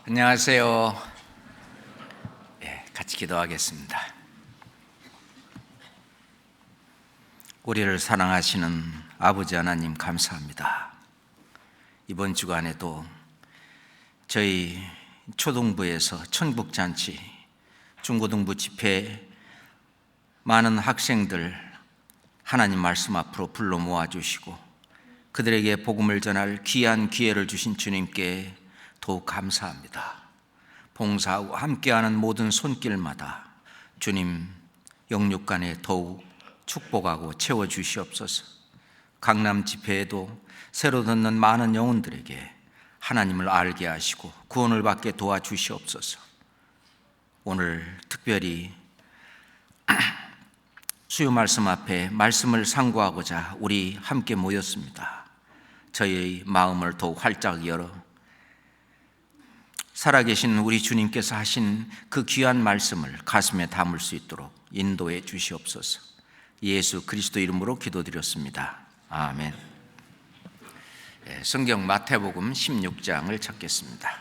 안녕하세요. 같이 기도하겠습니다. 우리를 사랑하시는 아버지 하나님 감사합니다. 이번 주간에도 저희 초등부에서 천국잔치, 중고등부 집회 많은 학생들 하나님 말씀 앞으로 불러 모아주시고 그들에게 복음을 전할 귀한 기회를 주신 주님께 더욱 감사합니다. 봉사하고 함께하는 모든 손길마다 주님 영육간에 더욱 축복하고 채워주시옵소서. 강남 집회에도 새로 듣는 많은 영혼들에게 하나님을 알게 하시고 구원을 받게 도와주시옵소서. 오늘 특별히 수요 말씀 앞에 말씀을 상고하고자 우리 함께 모였습니다. 저희의 마음을 더욱 활짝 열어 살아계신 우리 주님께서 하신 그 귀한 말씀을 가슴에 담을 수 있도록 인도해 주시옵소서. 예수 그리스도 이름으로 기도드렸습니다. 아멘. 성경 마태복음 16장을 찾겠습니다.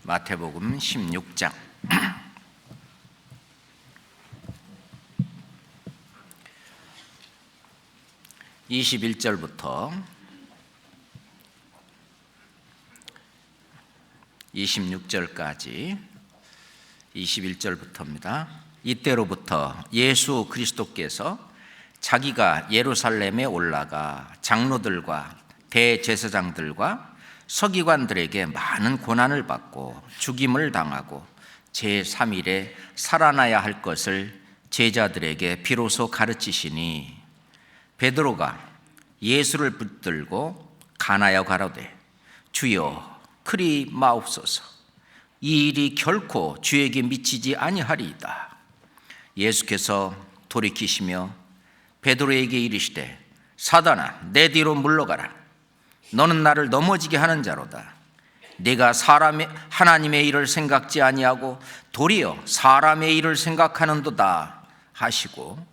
마태복음 16장 21절부터 26절까지 21절부터입니다. 이때로부터 예수 그리스도께서 자기가 예루살렘에 올라가 장로들과 대제사장들과 서기관들에게 많은 고난을 받고 죽임을 당하고 제3일에 살아나야 할 것을 제자들에게 비로소 가르치시니 베드로가 예수를 붙들고 간하여 가로되 주여 그리 마옵소서. 이 일이 결코 주에게 미치지 아니하리이다. 예수께서 돌이키시며 베드로에게 이르시되 사단아 내 뒤로 물러가라. 너는 나를 넘어지게 하는 자로다. 네가 하나님의 일을 생각지 아니하고 도리어 사람의 일을 생각하는도다 하시고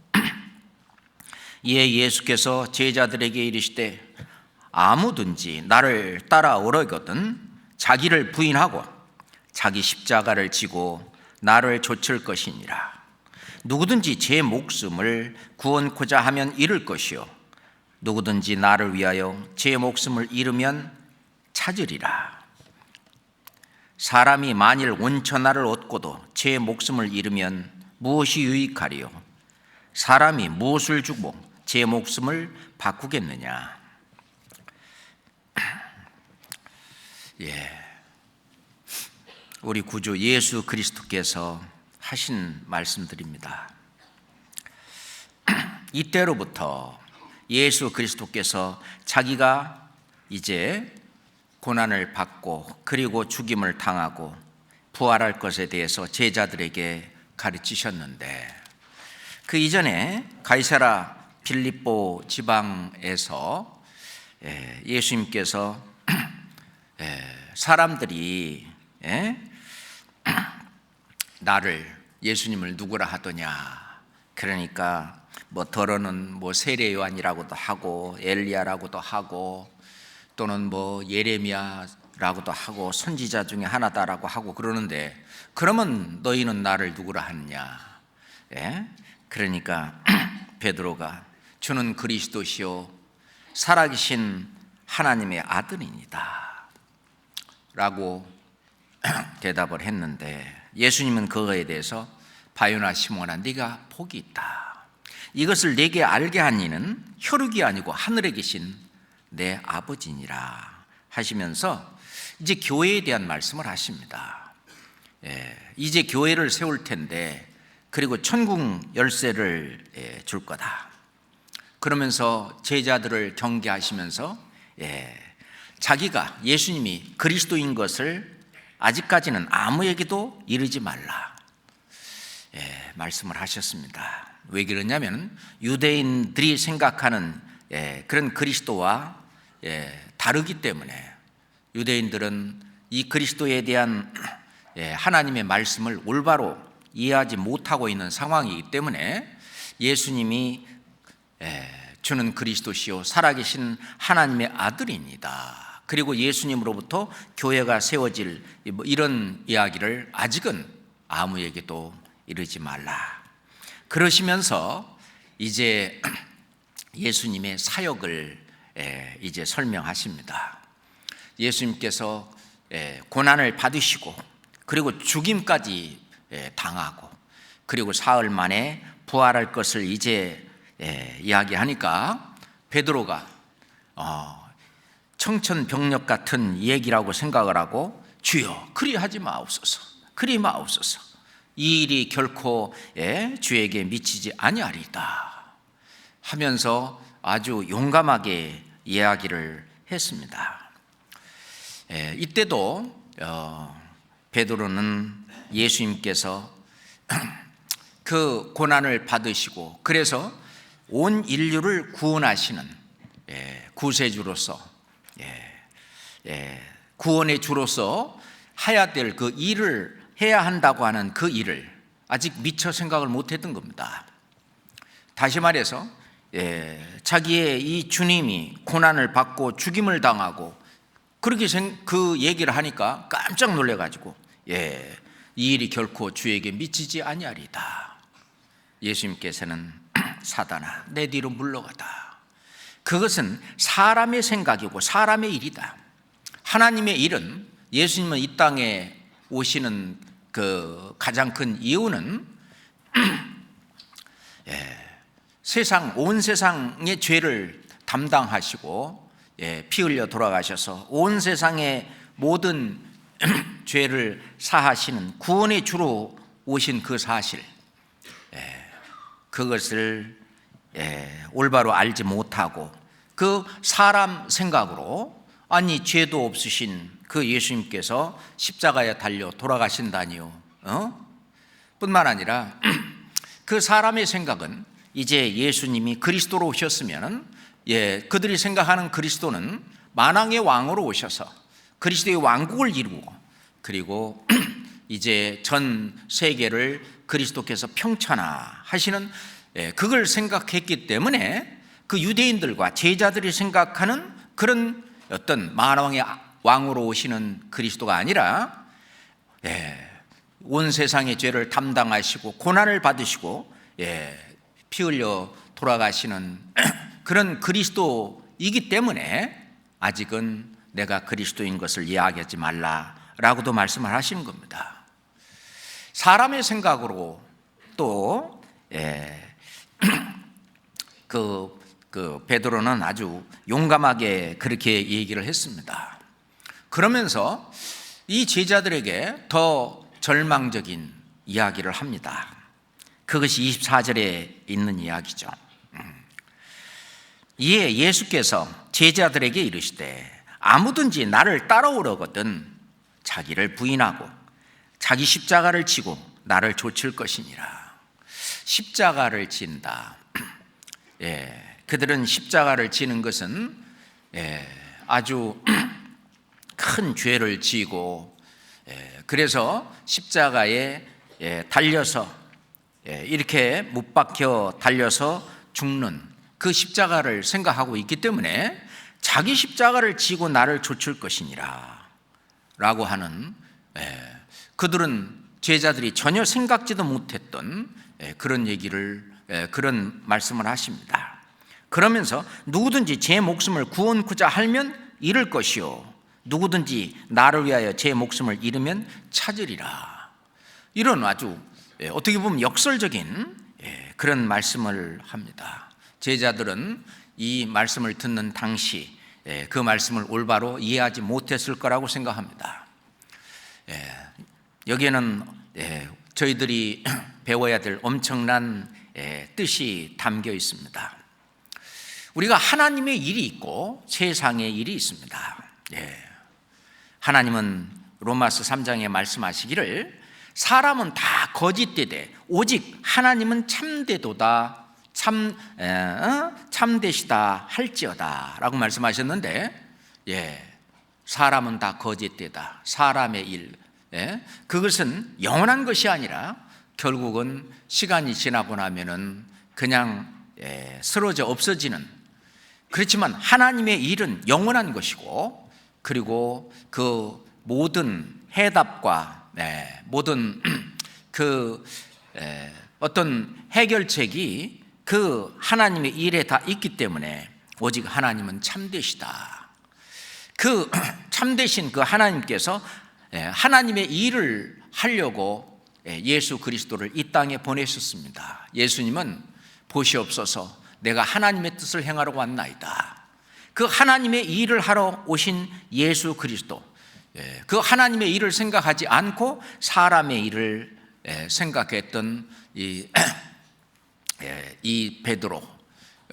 이에 예수께서 제자들에게 이르시되 아무든지 나를 따라오려거든 자기를 부인하고 자기 십자가를 지고 나를 좇을 것이니라. 누구든지 제 목숨을 구원코자 하면 잃을 것이요 누구든지 나를 위하여 제 목숨을 잃으면 찾으리라. 사람이 만일 온천하를 얻고도 제 목숨을 잃으면 무엇이 유익하리요? 사람이 무엇을 주고 제 목숨을 바꾸겠느냐? 우리 구주 예수 그리스도께서 하신 말씀들입니다. 이때로부터 예수 그리스도께서 자기가 이제 고난을 받고 그리고 죽임을 당하고 부활할 것에 대해서 제자들에게 가르치셨는데 그 이전에 가이사라 빌립보 지방에서 예수님께서 사람들이 나를 예수님을 누구라 하더냐. 그러니까 뭐 더러는 뭐 세례 요한이라고도 하고 엘리야라고도 하고 또는 뭐 예레미야라고도 하고 선지자 중에 하나다라고 하고 그러는데 그러면 너희는 나를 누구라 하느냐. 그러니까 베드로가 주는 그리스도시요 살아계신 하나님의 아들입니다 라고 대답을 했는데 예수님은 그거에 대해서 바요나 시몬아 네가 복이 있다. 이것을 내게 알게 한 이는 혈육이 아니고 하늘에 계신 내 아버지니라 하시면서 이제 교회에 대한 말씀을 하십니다. 이제 교회를 세울 텐데 그리고 천국 열쇠를 줄 거다. 그러면서 제자들을 경계하시면서 자기가 예수님이 그리스도인 것을 아직까지는 아무에게도 이르지 말라 말씀을 하셨습니다. 왜 그러냐면 유대인들이 생각하는 그런 그리스도와 다르기 때문에 유대인들은 이 그리스도에 대한 하나님의 말씀을 올바로 이해하지 못하고 있는 상황이기 때문에 예수님이 주는 그리스도시요 살아계신 하나님의 아들입니다. 그리고 예수님으로부터 교회가 세워질 이런 이야기를 아직은 아무에게도 이르지 말라. 그러시면서 이제 예수님의 사역을 이제 설명하십니다. 예수님께서 고난을 받으시고 그리고 죽임까지 당하고 그리고 사흘 만에 부활할 것을 이제 이야기하니까 베드로가 청천벽력 같은 얘기라고 생각을 하고 주여 그리하지 마옵소서, 그리 마옵소서. 이 일이 결코 주에게 미치지 아니하리이다 하면서 아주 용감하게 이야기를 했습니다. 이때도 베드로는 예수님께서 그 고난을 받으시고 그래서 온 인류를 구원하시는 구세주로서 구원의 주로서 해야 될 그 일을 해야 한다고 하는 그 일을 아직 미처 생각을 못했던 겁니다. 다시 말해서 자기의 이 주님이 고난을 받고 죽임을 당하고 그렇게 그 얘기를 하니까 깜짝 놀래가지고 이 일이 결코 주에게 미치지 아니하리다. 예수님께서는 사단아 내 뒤로 물러가다. 그것은 사람의 생각이고 사람의 일이다. 하나님의 일은, 예수님은 이 땅에 오시는 그 가장 큰 이유는 온 세상의 죄를 담당하시고 피 흘려 돌아가셔서 온 세상의 모든 죄를 사하시는 구원의 주로 오신 그 사실, 그것을 올바로 알지 못하고 그 사람 생각으로 아니 죄도 없으신 그 예수님께서 십자가에 달려 돌아가신다니요 뿐만 아니라 그 사람의 생각은 이제 예수님이 그리스도로 오셨으면 그들이 생각하는 그리스도는 만왕의 왕으로 오셔서 그리스도의 왕국을 이루고 그리고 이제 전 세계를 그리스도께서 평천하시는 그걸 생각했기 때문에 그 유대인들과 제자들이 생각하는 그런 어떤 만왕의 왕으로 오시는 그리스도가 아니라 온 세상의 죄를 담당하시고 고난을 받으시고 피 흘려 돌아가시는 그런 그리스도이기 때문에 아직은 내가 그리스도인 것을 이야기하지 말라라고도 말씀을 하시는 겁니다. 사람의 생각으로 또 그 베드로는 아주 용감하게 그렇게 얘기를 했습니다. 그러면서 이 제자들에게 더 절망적인 이야기를 합니다. 그것이 24절에 있는 이야기죠. 이에 예수께서 제자들에게 이르시되 아무든지 나를 따라오려거든 자기를 부인하고 자기 십자가를 지고 나를 좇을 것이니라. 십자가를 진다. 그들은 십자가를 지는 것은 아주 큰 죄를 지고 그래서 십자가에 달려서 이렇게 못 박혀 달려서 죽는 그 십자가를 생각하고 있기 때문에 자기 십자가를 지고 나를 좇을 것이니라 라고 하는, 그들은 제자들이 전혀 생각지도 못했던 그런 얘기를, 그런 말씀을 하십니다. 그러면서 누구든지 제 목숨을 구원코자 하면 잃을 것이요 누구든지 나를 위하여 제 목숨을 잃으면 찾으리라. 이런 아주 어떻게 보면 역설적인 그런 말씀을 합니다. 제자들은 이 말씀을 듣는 당시 그 말씀을 올바로 이해하지 못했을 거라고 생각합니다. 여기에는 저희들이 배워야 될 엄청난 뜻이 담겨 있습니다. 우리가 하나님의 일이 있고 세상의 일이 있습니다. 하나님은 로마서 3장에 말씀하시기를 사람은 다 거짓되되 오직 하나님은 참되도다 참되시다 할지어다 라고 말씀하셨는데, 사람은 다 거짓되다, 사람의 일, 그것은 영원한 것이 아니라 결국은 시간이 지나고 나면은 그냥 쓰러져 없어지는, 그렇지만 하나님의 일은 영원한 것이고, 그리고 그 모든 해답과 모든 그 어떤 해결책이 그 하나님의 일에 다 있기 때문에 오직 하나님은 참되시다. 그 참되신 그 하나님께서 하나님의 일을 하려고 예수 그리스도를 이 땅에 보내셨습니다. 예수님은 보시옵소서 내가 하나님의 뜻을 행하러 왔나이다. 그 하나님의 일을 하러 오신 예수 그리스도, 그 하나님의 일을 생각하지 않고 사람의 일을 생각했던 이 베드로,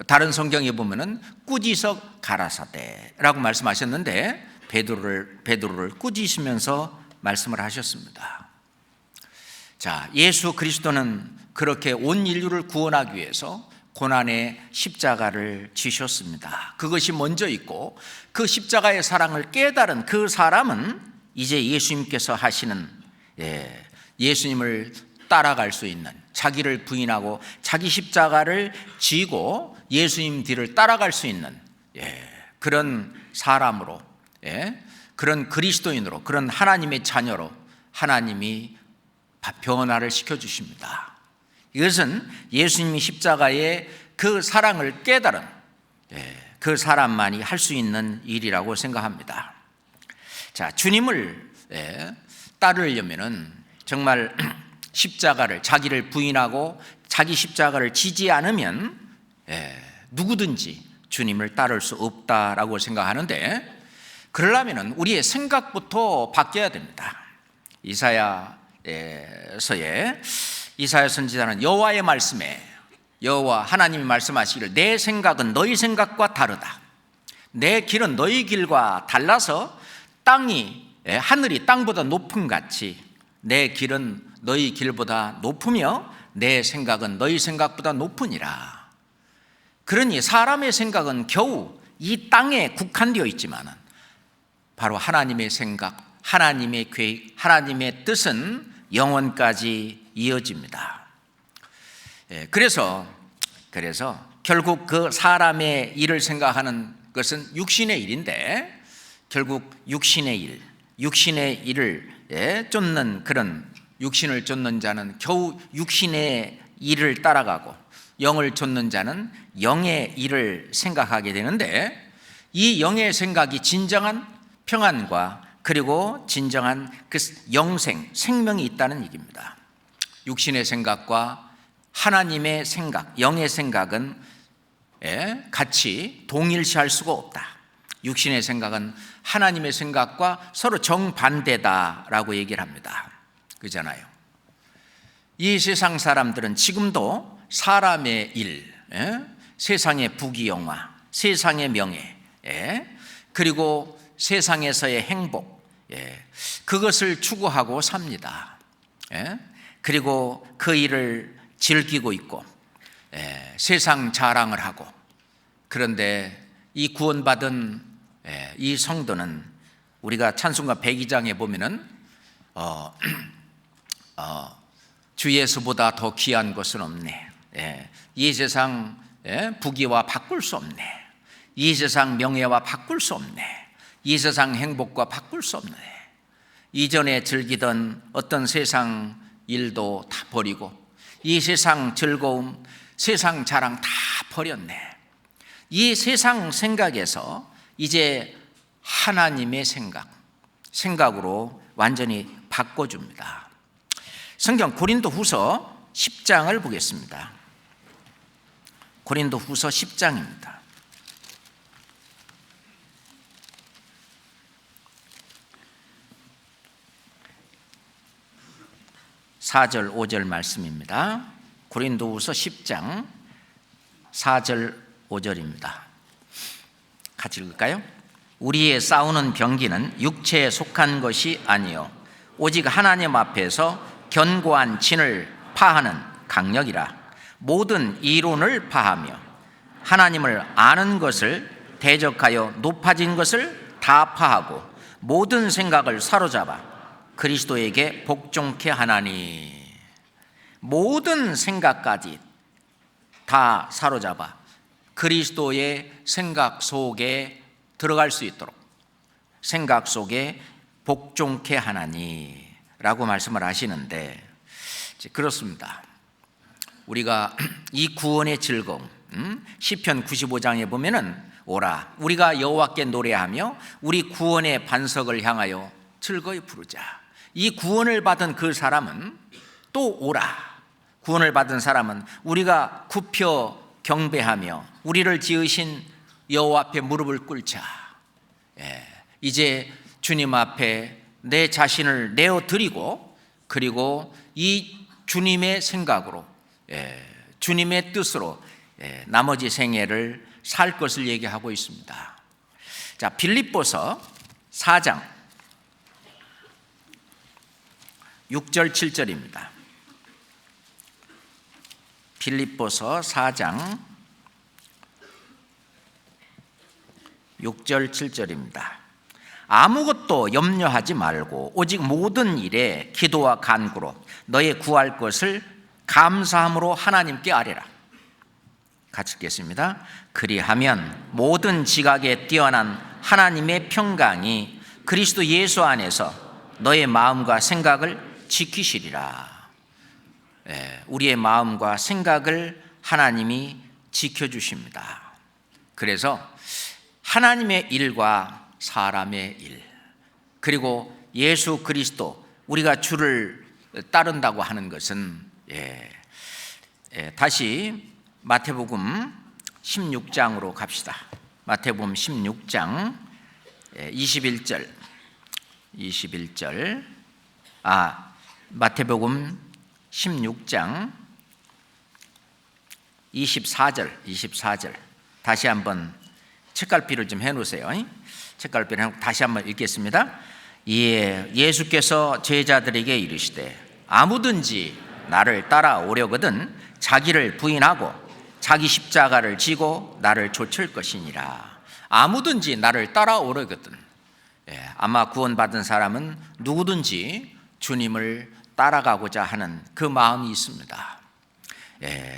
다른 성경에 보면은 꾸짖어 가라사대라고 말씀하셨는데 베드로를 꾸짖으면서 말씀을 하셨습니다. 자, 예수 그리스도는 그렇게 온 인류를 구원하기 위해서 고난의 십자가를 지셨습니다. 그것이 먼저 있고, 그 십자가의 사랑을 깨달은 그 사람은 이제 예수님께서 하시는 예수님을 따라갈 수 있는, 자기를 부인하고 자기 십자가를 지고 예수님 뒤를 따라갈 수 있는 그런 사람으로, 그런 그리스도인으로, 그런 하나님의 자녀로 하나님이 변화를 시켜주십니다. 이것은 예수님이 십자가의 그 사랑을 깨달은 그 사람만이 할 수 있는 일이라고 생각합니다. 자, 주님을 따르려면은 정말 십자가를, 자기를 부인하고 자기 십자가를 지지 않으면 누구든지 주님을 따를 수 없다라고 생각하는데, 그러려면 우리의 생각부터 바뀌어야 됩니다. 이사야 선지자는 여호와의 말씀에, 여호와 하나님이 말씀하시기를 내 생각은 너희 생각과 다르다. 내 길은 너희 길과 달라서 하늘이 땅보다 높음 같이 내 길은 너희 길보다 높으며 내 생각은 너희 생각보다 높으니라. 그러니 사람의 생각은 겨우 이 땅에 국한되어 있지만 바로 하나님의 생각, 하나님의 계획, 하나님의 뜻은 영원까지 이어집니다. 그래서 결국 그 사람의 일을 생각하는 것은 육신의 일인데, 결국 육신의 일을 쫓는, 그런 육신을 쫓는 자는 겨우 육신의 일을 따라가고, 영을 쫓는 자는 영의 일을 생각하게 되는데, 이 영의 생각이 진정한 평안과 그리고 진정한 그 생명이 있다는 얘기입니다. 육신의 생각과 하나님의 생각, 영의 생각은 같이 동일시할 수가 없다. 육신의 생각은 하나님의 생각과 서로 정반대다라고 얘기를 합니다. 그렇잖아요. 이 세상 사람들은 지금도 사람의 일, 세상의 부귀영화, 세상의 명예, 그리고 세상에서의 행복, 그것을 추구하고 삽니다. 그리고 그 일을 즐기고 있고 세상 자랑을 하고, 그런데 이 구원받은 이 성도는 우리가 찬송가 102장에 보면은 주 예수보다 더 귀한 것은 없네. 이 세상 부귀와 바꿀 수 없네. 이 세상 명예와 바꿀 수 없네. 이 세상 행복과 바꿀 수 없네. 이전에 즐기던 어떤 세상 일도 다 버리고 이 세상 즐거움, 세상 자랑 다 버렸네. 이 세상 생각에서 이제 하나님의 생각으로 완전히 바꿔줍니다. 성경 고린도후서 10장을 보겠습니다. 고린도후서 10장입니다. 4절 5절 말씀입니다. 고린도후서 10장 4절 5절입니다. 같이 읽을까요? 우리의 싸우는 병기는 육체에 속한 것이 아니요 오직 하나님 앞에서 견고한 진을 파하는 강력이라. 모든 이론을 파하며 하나님을 아는 것을 대적하여 높아진 것을 다 파하고 모든 생각을 사로잡아 그리스도에게 복종케 하나니. 모든 생각까지 다 사로잡아 그리스도의 생각 속에 들어갈 수 있도록 생각 속에 복종케 하나니라고 말씀을 하시는데, 그렇습니다. 우리가 이 구원의 즐거움, 시편 95장에 보면은 오라 우리가 여호와께 노래하며 우리 구원의 반석을 향하여 즐거이 부르자. 이 구원을 받은 그 사람은 또 오라. 구원을 받은 사람은 우리가 굽혀 경배하며 우리를 지으신 여호와 앞에 무릎을 꿇자. 이제 주님 앞에 내 자신을 내어드리고, 그리고 이 주님의 생각으로, 주님의 뜻으로 나머지 생애를 살 것을 얘기하고 있습니다. 자, 빌립보서 4장 6절 7절입니다. 빌립보서 4장 6절 7절입니다. 아무것도 염려하지 말고 오직 모든 일에 기도와 간구로 너의 구할 것을 감사함으로 하나님께 아뢰라. 같이 읽겠습니다. 그리하면 모든 지각에 뛰어난 하나님의 평강이 그리스도 예수 안에서 너의 마음과 생각을 지키시리라. 우리의 마음과 생각을 하나님이 지켜주십니다. 그래서 하나님의 일과 사람의 일, 그리고 예수 그리스도, 우리가 주를 따른다고 하는 것은 다시 마태복음 16장으로 갑시다. 마태복음 16장 21절 마태복음 16장 24절 다시 한번 책갈피를 좀 해놓으세요. 책갈피를 해놓고 다시 한번 읽겠습니다. 예수께서 제자들에게 이르시되 아무든지 나를 따라오려거든 자기를 부인하고 자기 십자가를 지고 나를 좇을 것이니라. 아무든지 나를 따라오려거든. 아마 구원받은 사람은 누구든지 주님을 따라가고자 하는 그 마음이 있습니다.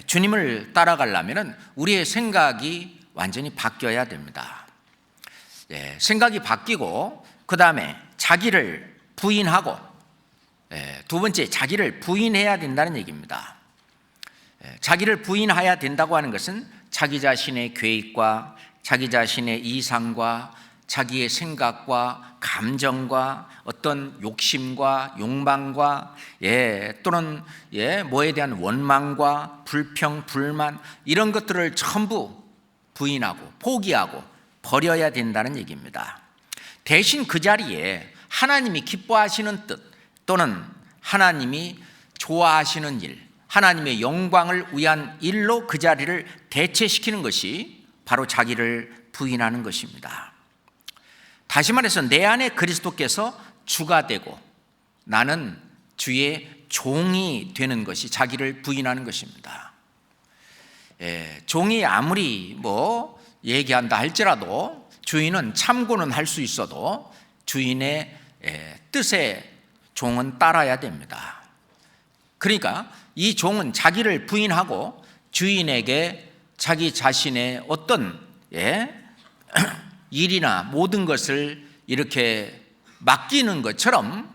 주님을 따라가려면 우리의 생각이 완전히 바뀌어야 됩니다. 생각이 바뀌고, 그 다음에 자기를 부인하고, 두 번째 자기를 부인해야 된다는 얘기입니다. 자기를 부인해야 된다고 하는 것은 자기 자신의 계획과 자기 자신의 이상과 자기의 생각과 감정과 어떤 욕심과 욕망과 또는 뭐에 대한 원망과 불평, 불만, 이런 것들을 전부 부인하고 포기하고 버려야 된다는 얘기입니다. 대신 그 자리에 하나님이 기뻐하시는 뜻 또는 하나님이 좋아하시는 일, 하나님의 영광을 위한 일로 그 자리를 대체시키는 것이 바로 자기를 부인하는 것입니다. 다시 말해서 내 안에 그리스도께서 주가 되고 나는 주의 종이 되는 것이 자기를 부인하는 것입니다. 종이 아무리 얘기한다 할지라도 주인은 참고는 할 수 있어도 주인의 뜻에 종은 따라야 됩니다. 그러니까 이 종은 자기를 부인하고 주인에게 자기 자신의 어떤 일이나 모든 것을 이렇게 맡기는 것처럼,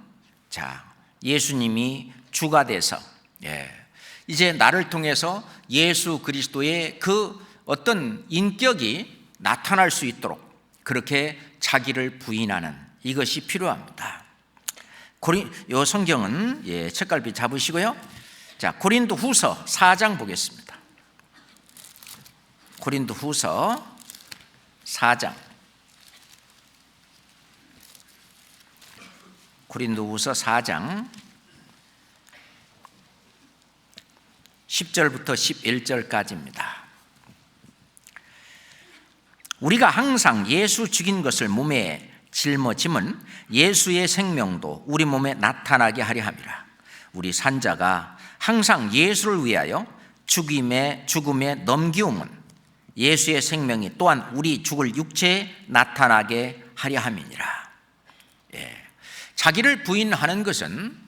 자, 예수님이 주가 돼서 이제 나를 통해서 예수 그리스도의 그 어떤 인격이 나타날 수 있도록 그렇게 자기를 부인하는 이것이 필요합니다. 요 성경은 책갈피 잡으시고요. 자, 고린도후서 4장 보겠습니다. 고린도후서 4장. 고린도후서 4장 10절부터 11절까지입니다. 우리가 항상 예수 죽인 것을 몸에 짊어짐은 예수의 생명도 우리 몸에 나타나게 하려 함이라. 우리 산자가 항상 예수를 위하여 죽음에 넘기움은 예수의 생명이 또한 우리 죽을 육체에 나타나게 하려 함이니라. 자기를 부인하는 것은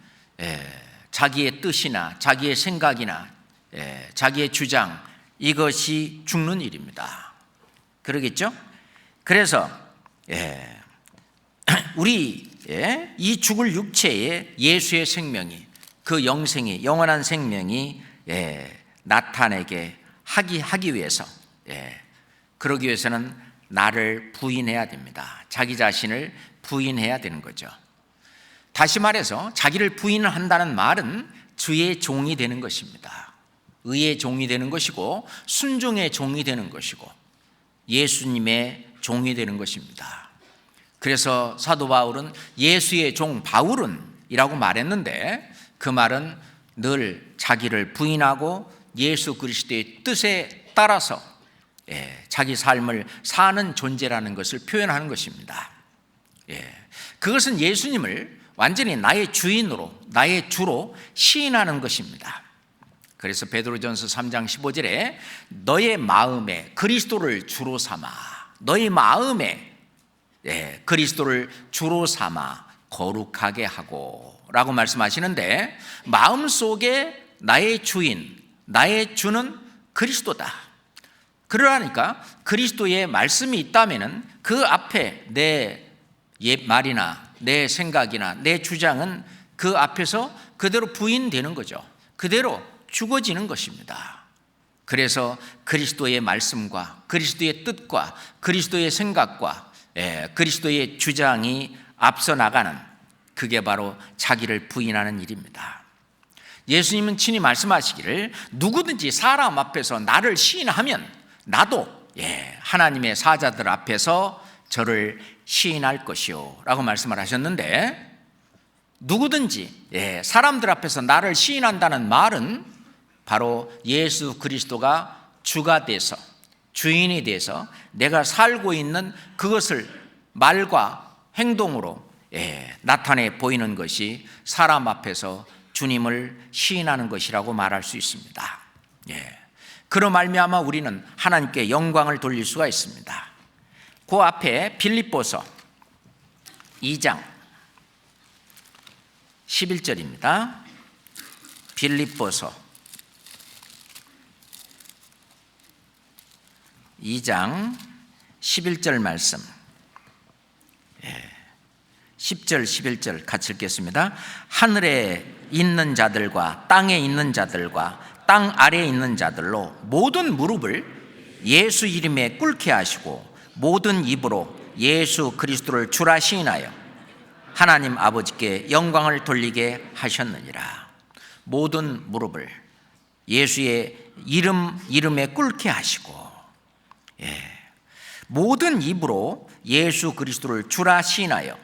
자기의 뜻이나 자기의 생각이나 자기의 주장, 이것이 죽는 일입니다. 그러겠죠? 그래서 우리 이 죽을 육체에 예수의 생명이, 그 영생이, 영원한 생명이 나타내게 하기 위해서, 그러기 위해서는 나를 부인해야 됩니다. 자기 자신을 부인해야 되는 거죠. 다시 말해서 자기를 부인한다는 말은 주의 종이 되는 것입니다. 의의 종이 되는 것이고 순종의 종이 되는 것이고 예수님의 종이 되는 것입니다. 그래서 사도 바울은 예수의 종 바울은 이라고 말했는데, 그 말은 늘 자기를 부인하고 예수 그리스도의 뜻에 따라서 자기 삶을 사는 존재라는 것을 표현하는 것입니다. 그것은 예수님을 완전히 나의 주인으로, 나의 주로 시인하는 것입니다. 그래서 베드로전서 3장 15절에 너의 마음에 그리스도를 주로 삼아, 너의 마음에 그리스도를 주로 삼아 거룩하게 하고 라고 말씀하시는데, 마음속에 나의 주인, 나의 주는 그리스도다. 그러니까 그리스도의 말씀이 있다면 그 앞에 내 말이나 내 생각이나 내 주장은 그 앞에서 그대로 부인되는 거죠. 그대로 죽어지는 것입니다. 그래서 그리스도의 말씀과 그리스도의 뜻과 그리스도의 생각과 그리스도의 주장이 앞서 나가는, 그게 바로 자기를 부인하는 일입니다. 예수님은 친히 말씀하시기를 누구든지 사람 앞에서 나를 시인하면 나도 하나님의 사자들 앞에서 저를 시인할 것이요 라고 말씀을 하셨는데, 누구든지 사람들 앞에서 나를 시인한다는 말은 바로 예수 그리스도가 주가 돼서, 주인이 돼서 내가 살고 있는 그것을 말과 행동으로 나타내 보이는 것이 사람 앞에서 주님을 시인하는 것이라고 말할 수 있습니다. 그로 말미암아 우리는 하나님께 영광을 돌릴 수가 있습니다. 그 앞에 빌립보서 2장 11절입니다. 빌립보서 2장 11절 말씀, 10절 11절 같이 읽겠습니다. 하늘에 있는 자들과 땅에 있는 자들과 땅 아래에 있는 자들로 모든 무릎을 예수 이름에 꿇게 하시고 모든 입으로 예수 그리스도를 주라 시인하여 하나님 아버지께 영광을 돌리게 하셨느니라. 모든 무릎을 예수의 이름에 꿇게 하시고 모든 입으로 예수 그리스도를 주라 시인하여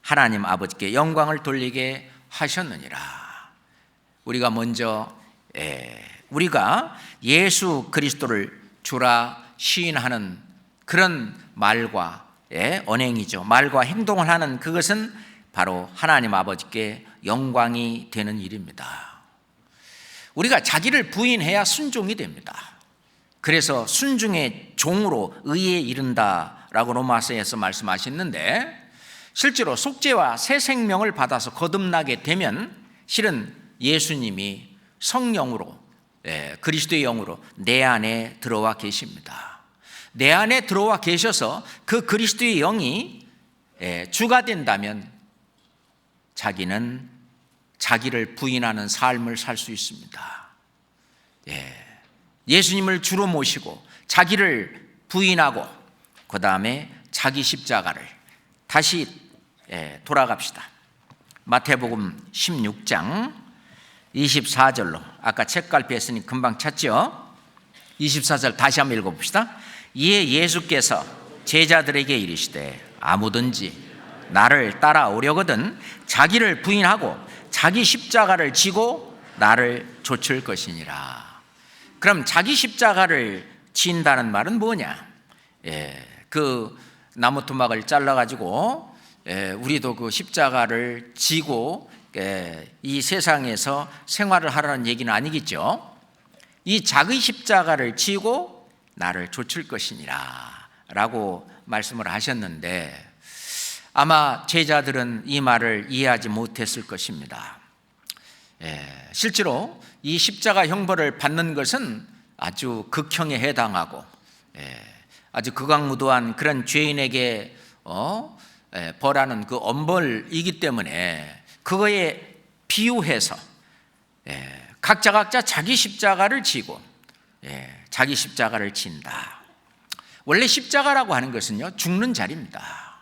하나님 아버지께 영광을 돌리게 하셨느니라. 우리가 먼저 우리가 예수 그리스도를 주라 시인하는 그런 말과 언행이죠. 말과 행동을 하는 그것은 바로 하나님 아버지께 영광이 되는 일입니다. 우리가 자기를 부인해야 순종이 됩니다. 그래서 순종의 종으로 의에 이른다라고 로마서에서 말씀하셨는데, 실제로 속죄와 새 생명을 받아서 거듭나게 되면 실은 예수님이 성령으로, 그리스도의 영으로 내 안에 들어와 계십니다. 내 안에 들어와 계셔서 그 그리스도의 영이 주가 된다면 자기는 자기를 부인하는 삶을 살 수 있습니다. 예수님을 주로 모시고 자기를 부인하고 그 다음에 자기 십자가를 다시 돌아갑시다. 마태복음 16장 24절로, 아까 책갈피 했으니 금방 찾죠. 24절 다시 한번 읽어봅시다. 이에 예수께서 제자들에게 이르시되 아무든지 나를 따라오려거든 자기를 부인하고 자기 십자가를 지고 나를 좇을 것이니라. 그럼 자기 십자가를 진다는 말은 뭐냐? 그 나무 토막을 잘라가지고 우리도 그 십자가를 지고 이 세상에서 생활을 하라는 얘기는 아니겠죠. 이 자기 십자가를 지고 나를 좇을 것이니라 라고 말씀을 하셨는데, 아마 제자들은 이 말을 이해하지 못했을 것입니다. 실제로 이 십자가 형벌을 받는 것은 아주 극형에 해당하고 아주 극악무도한 그런 죄인에게 벌하는 그 엄벌이기 때문에 그거에 비유해서 각자 자기 십자가를 지고 자기 십자가를 진다. 원래 십자가라고 하는 것은요, 죽는 자리입니다.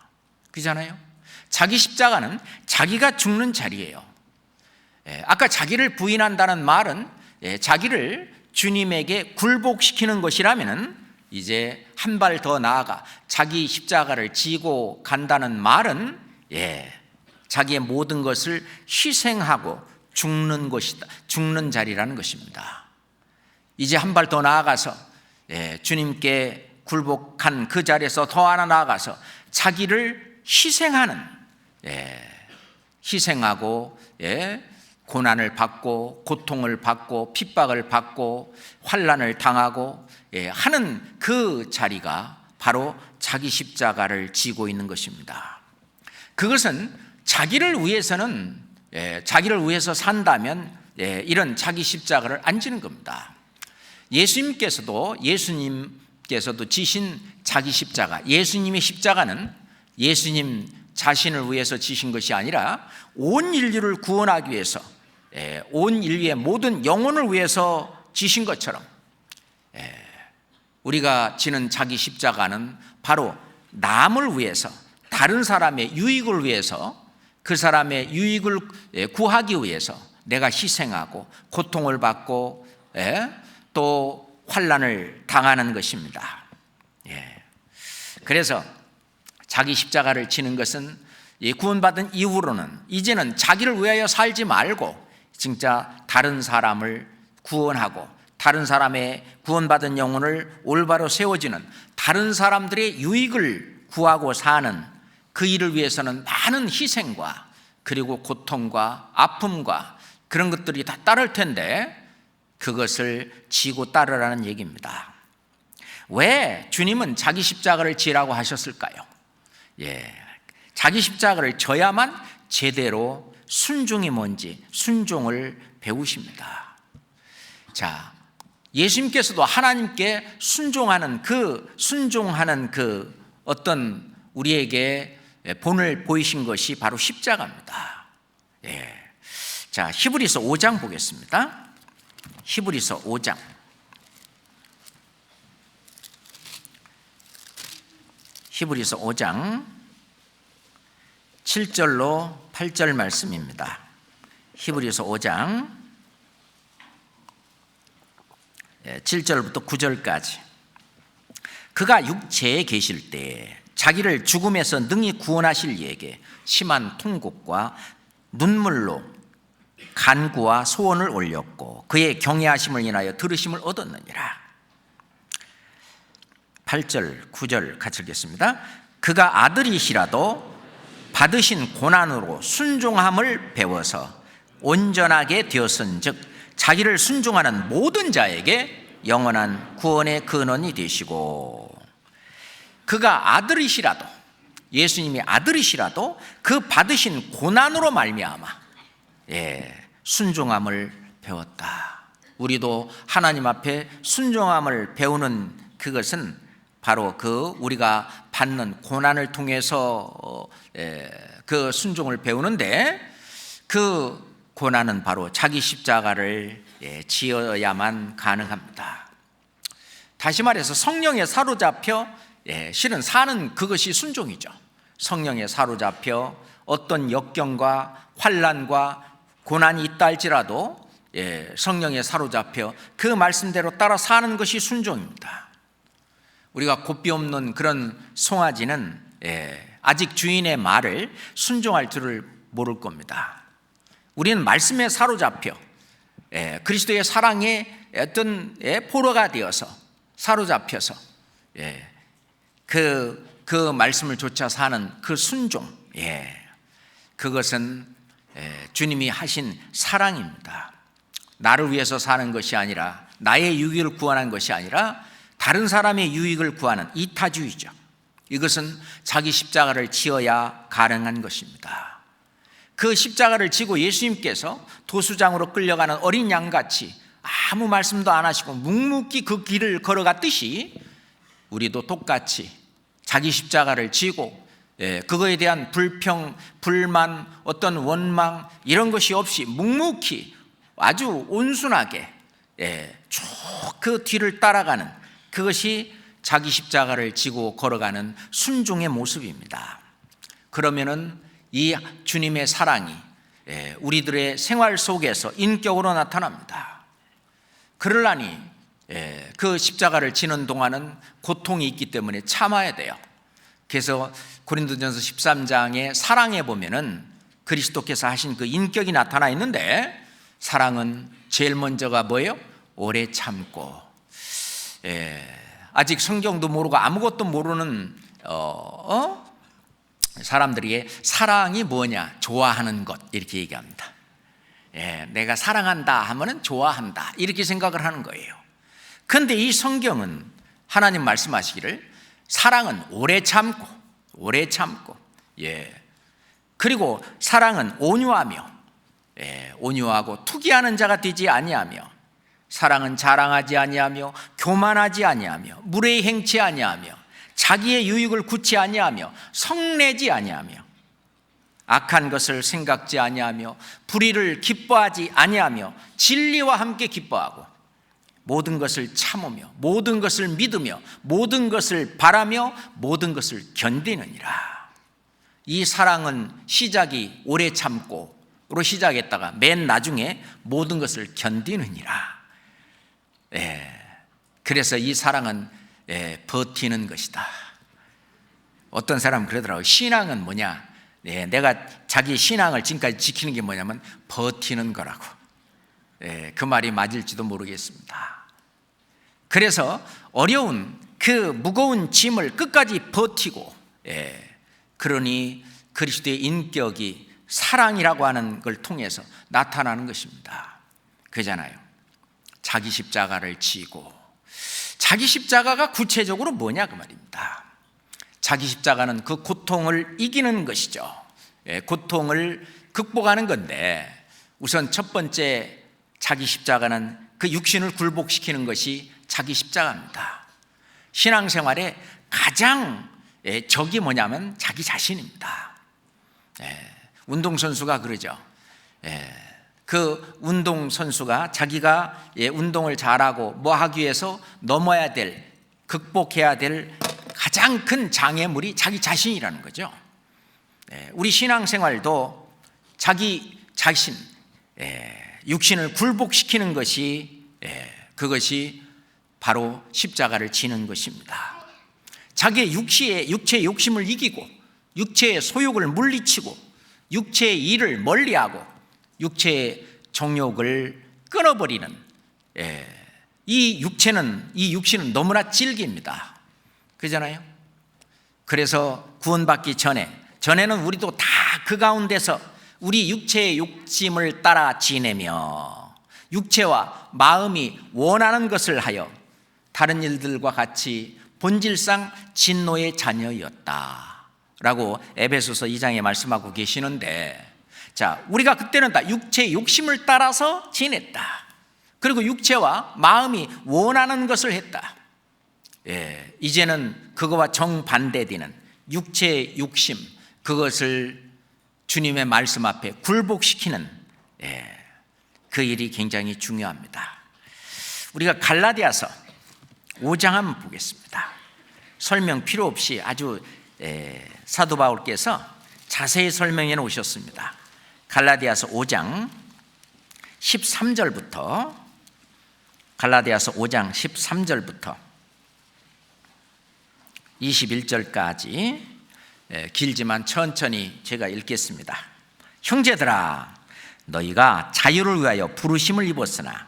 그렇잖아요? 자기 십자가는 자기가 죽는 자리예요. 아까 자기를 부인한다는 말은 자기를 주님에게 굴복시키는 것이라면 이제 한 발 더 나아가 자기 십자가를 지고 간다는 말은 자기의 모든 것을 희생하고 죽는 것이다. 죽는 자리라는 것입니다. 이제 한 발 더 나아가서 주님께 굴복한 그 자리에서 더 하나 나아가서 자기를 희생하는, 희생하고 고난을 받고 고통을 받고 핍박을 받고 환난을 당하고 하는 그 자리가 바로 자기 십자가를 지고 있는 것입니다. 그것은 자기를 위해서 산다면 이런 자기 십자가를 안 지는 겁니다. 예수님께서도 지신 자기 십자가, 예수님의 십자가는 예수님 자신을 위해서 지신 것이 아니라 온 인류를 구원하기 위해서, 온 인류의 모든 영혼을 위해서 지신 것처럼 우리가 지는 자기 십자가는 바로 남을 위해서, 다른 사람의 유익을 위해서, 그 사람의 유익을 구하기 위해서 내가 희생하고 고통을 받고 또 환난을 당하는 것입니다. 그래서 자기 십자가를 지는 것은 구원받은 이후로는 이제는 자기를 위하여 살지 말고 진짜 다른 사람을 구원하고 다른 사람의 구원받은 영혼을 올바로 세워주는, 다른 사람들의 유익을 구하고 사는 그 일을 위해서는 많은 희생과 그리고 고통과 아픔과 그런 것들이 다 따를 텐데 그것을 지고 따르라는 얘기입니다. 왜 주님은 자기 십자가를 지라고 하셨을까요? 자기 십자가를 져야만 제대로 순종이 뭔지 순종을 배우십니다. 자, 예수님께서도 하나님께 순종하는 그 어떤 우리에게 본을 보이신 것이 바로 십자가입니다. 자, 히브리서 5장 보겠습니다. 히브리서 5장. 히브리서 5장 7절로 8절 말씀입니다. 히브리서 5장 7절부터 9절까지. 그가 육체에 계실 때 자기를 죽음에서 능히 구원하실 이에게 심한 통곡과 눈물로 간구와 소원을 올렸고 그의 경외하심을 인하여 들으심을 얻었느니라. 8절 9절 같이 읽겠습니다. 그가 아들이시라도 받으신 고난으로 순종함을 배워서 온전하게 되었은즉 자기를 순종하는 모든 자에게 영원한 구원의 근원이 되시고, 그가 아들이시라도, 예수님이 아들이시라도 그 받으신 고난으로 말미암아 순종함을 배웠다. 우리도 하나님 앞에 순종함을 배우는 그것은 바로 그 우리가 받는 고난을 통해서 그 순종을 배우는데, 그 고난은 바로 자기 십자가를 지어야만 가능합니다. 다시 말해서 성령에 사로잡혀 실은 사는 그것이 순종이죠. 성령에 사로잡혀 어떤 역경과 환난과 고난이 있다 할지라도 성령에 사로잡혀 그 말씀대로 따라 사는 것이 순종입니다. 우리가 곱비 없는 그런 송아지는 아직 주인의 말을 순종할 줄을 모를 겁니다. 우리는 말씀에 사로잡혀 그리스도의 사랑의 어떤 포로가 되어서 사로잡혀서 그 말씀을 좇아 사는 그 순종, 그것은 주님이 하신 사랑입니다. 나를 위해서 사는 것이 아니라, 나의 유익을 구하는 것이 아니라 다른 사람의 유익을 구하는 이타주의죠. 이것은 자기 십자가를 지어야 가능한 것입니다. 그 십자가를 지고 예수님께서 도수장으로 끌려가는 어린 양같이 아무 말씀도 안 하시고 묵묵히 그 길을 걸어갔듯이 우리도 똑같이 자기 십자가를 지고 그거에 대한 불평, 불만, 어떤 원망 이런 것이 없이 묵묵히 아주 온순하게 쭉 그 뒤를 따라가는, 그것이 자기 십자가를 지고 걸어가는 순종의 모습입니다. 그러면은 이 주님의 사랑이 우리들의 생활 속에서 인격으로 나타납니다. 그러려니 그 십자가를 지는 동안은 고통이 있기 때문에 참아야 돼요. 그래서 고린도전서 13장의 사랑에 보면은 그리스도께서 하신 그 인격이 나타나 있는데, 사랑은 제일 먼저가 뭐예요? 오래 참고. 아직 성경도 모르고 아무것도 모르는 사람들에게 사랑이 뭐냐? 좋아하는 것, 이렇게 얘기합니다. 내가 사랑한다 하면은 좋아한다, 이렇게 생각을 하는 거예요. 그런데 이 성경은 하나님 말씀하시기를 사랑은 오래 참고, 그리고 사랑은 온유하며, 온유하고 투기하는 자가 되지 아니하며, 사랑은 자랑하지 아니하며 교만하지 아니하며 무례히 행치 아니하며 자기의 유익을 굳지 아니하며 성내지 아니하며 악한 것을 생각지 아니하며 불의를 기뻐하지 아니하며 진리와 함께 기뻐하고 모든 것을 참으며 모든 것을 믿으며 모든 것을 바라며 모든 것을 견디느니라. 이 사랑은 시작이 오래 참고로 시작했다가 맨 나중에 모든 것을 견디느니라. 그래서 이 사랑은 버티는 것이다. 어떤 사람은 그러더라고요. 신앙은 뭐냐? 내가 자기 신앙을 지금까지 지키는 게 뭐냐면 버티는 거라고. 그 말이 맞을지도 모르겠습니다. 그래서 어려운 그 무거운 짐을 끝까지 버티고, 그러니 그리스도의 인격이 사랑이라고 하는 걸 통해서 나타나는 것입니다. 그잖아요. 자기 십자가를 지고. 자기 십자가가 구체적으로 뭐냐 그 말입니다. 자기 십자가는 그 고통을 이기는 것이죠. 고통을 극복하는 건데, 우선 첫 번째 자기 십자가는 그 육신을 굴복시키는 것이 자기 십자가입니다. 신앙생활에 가장 적이 뭐냐면 자기 자신입니다. 운동선수가 그러죠. 그 운동선수가 자기가 운동을 잘하고 뭐 하기 위해서 넘어야 될, 극복해야 될 가장 큰 장애물이 자기 자신이라는 거죠. 우리 신앙생활도 자기 자신, 육신을 굴복시키는 것이, 그것이 바로 십자가를 지는 것입니다. 자기의 육체의 욕심을 이기고 육체의 소욕을 물리치고 육체의 일을 멀리하고 육체의 정욕을 끊어버리는, 이 육신은 너무나 질깁니다. 그잖아요. 그래서 구원받기 전에는 우리도 다 그 가운데서 우리 육체의 욕심을 따라 지내며 육체와 마음이 원하는 것을 하여 다른 일들과 같이 본질상 진노의 자녀였다라고 에베소서 2장에 말씀하고 계시는데, 자, 우리가 그때는 다 육체의 욕심을 따라서 지냈다. 그리고 육체와 마음이 원하는 것을 했다. 이제는 그거와 정반대되는 육체의 욕심, 그것을 주님의 말씀 앞에 굴복시키는 그 일이 굉장히 중요합니다. 우리가 갈라디아서 5장 한번 보겠습니다. 설명 필요 없이 아주 사도 바울께서 자세히 설명해 놓으셨습니다. 갈라디아서 5장 13절부터, 갈라디아서 5장 13절부터 21절까지 길지만 천천히 제가 읽겠습니다. 형제들아, 너희가 자유를 위하여 부르심을 입었으나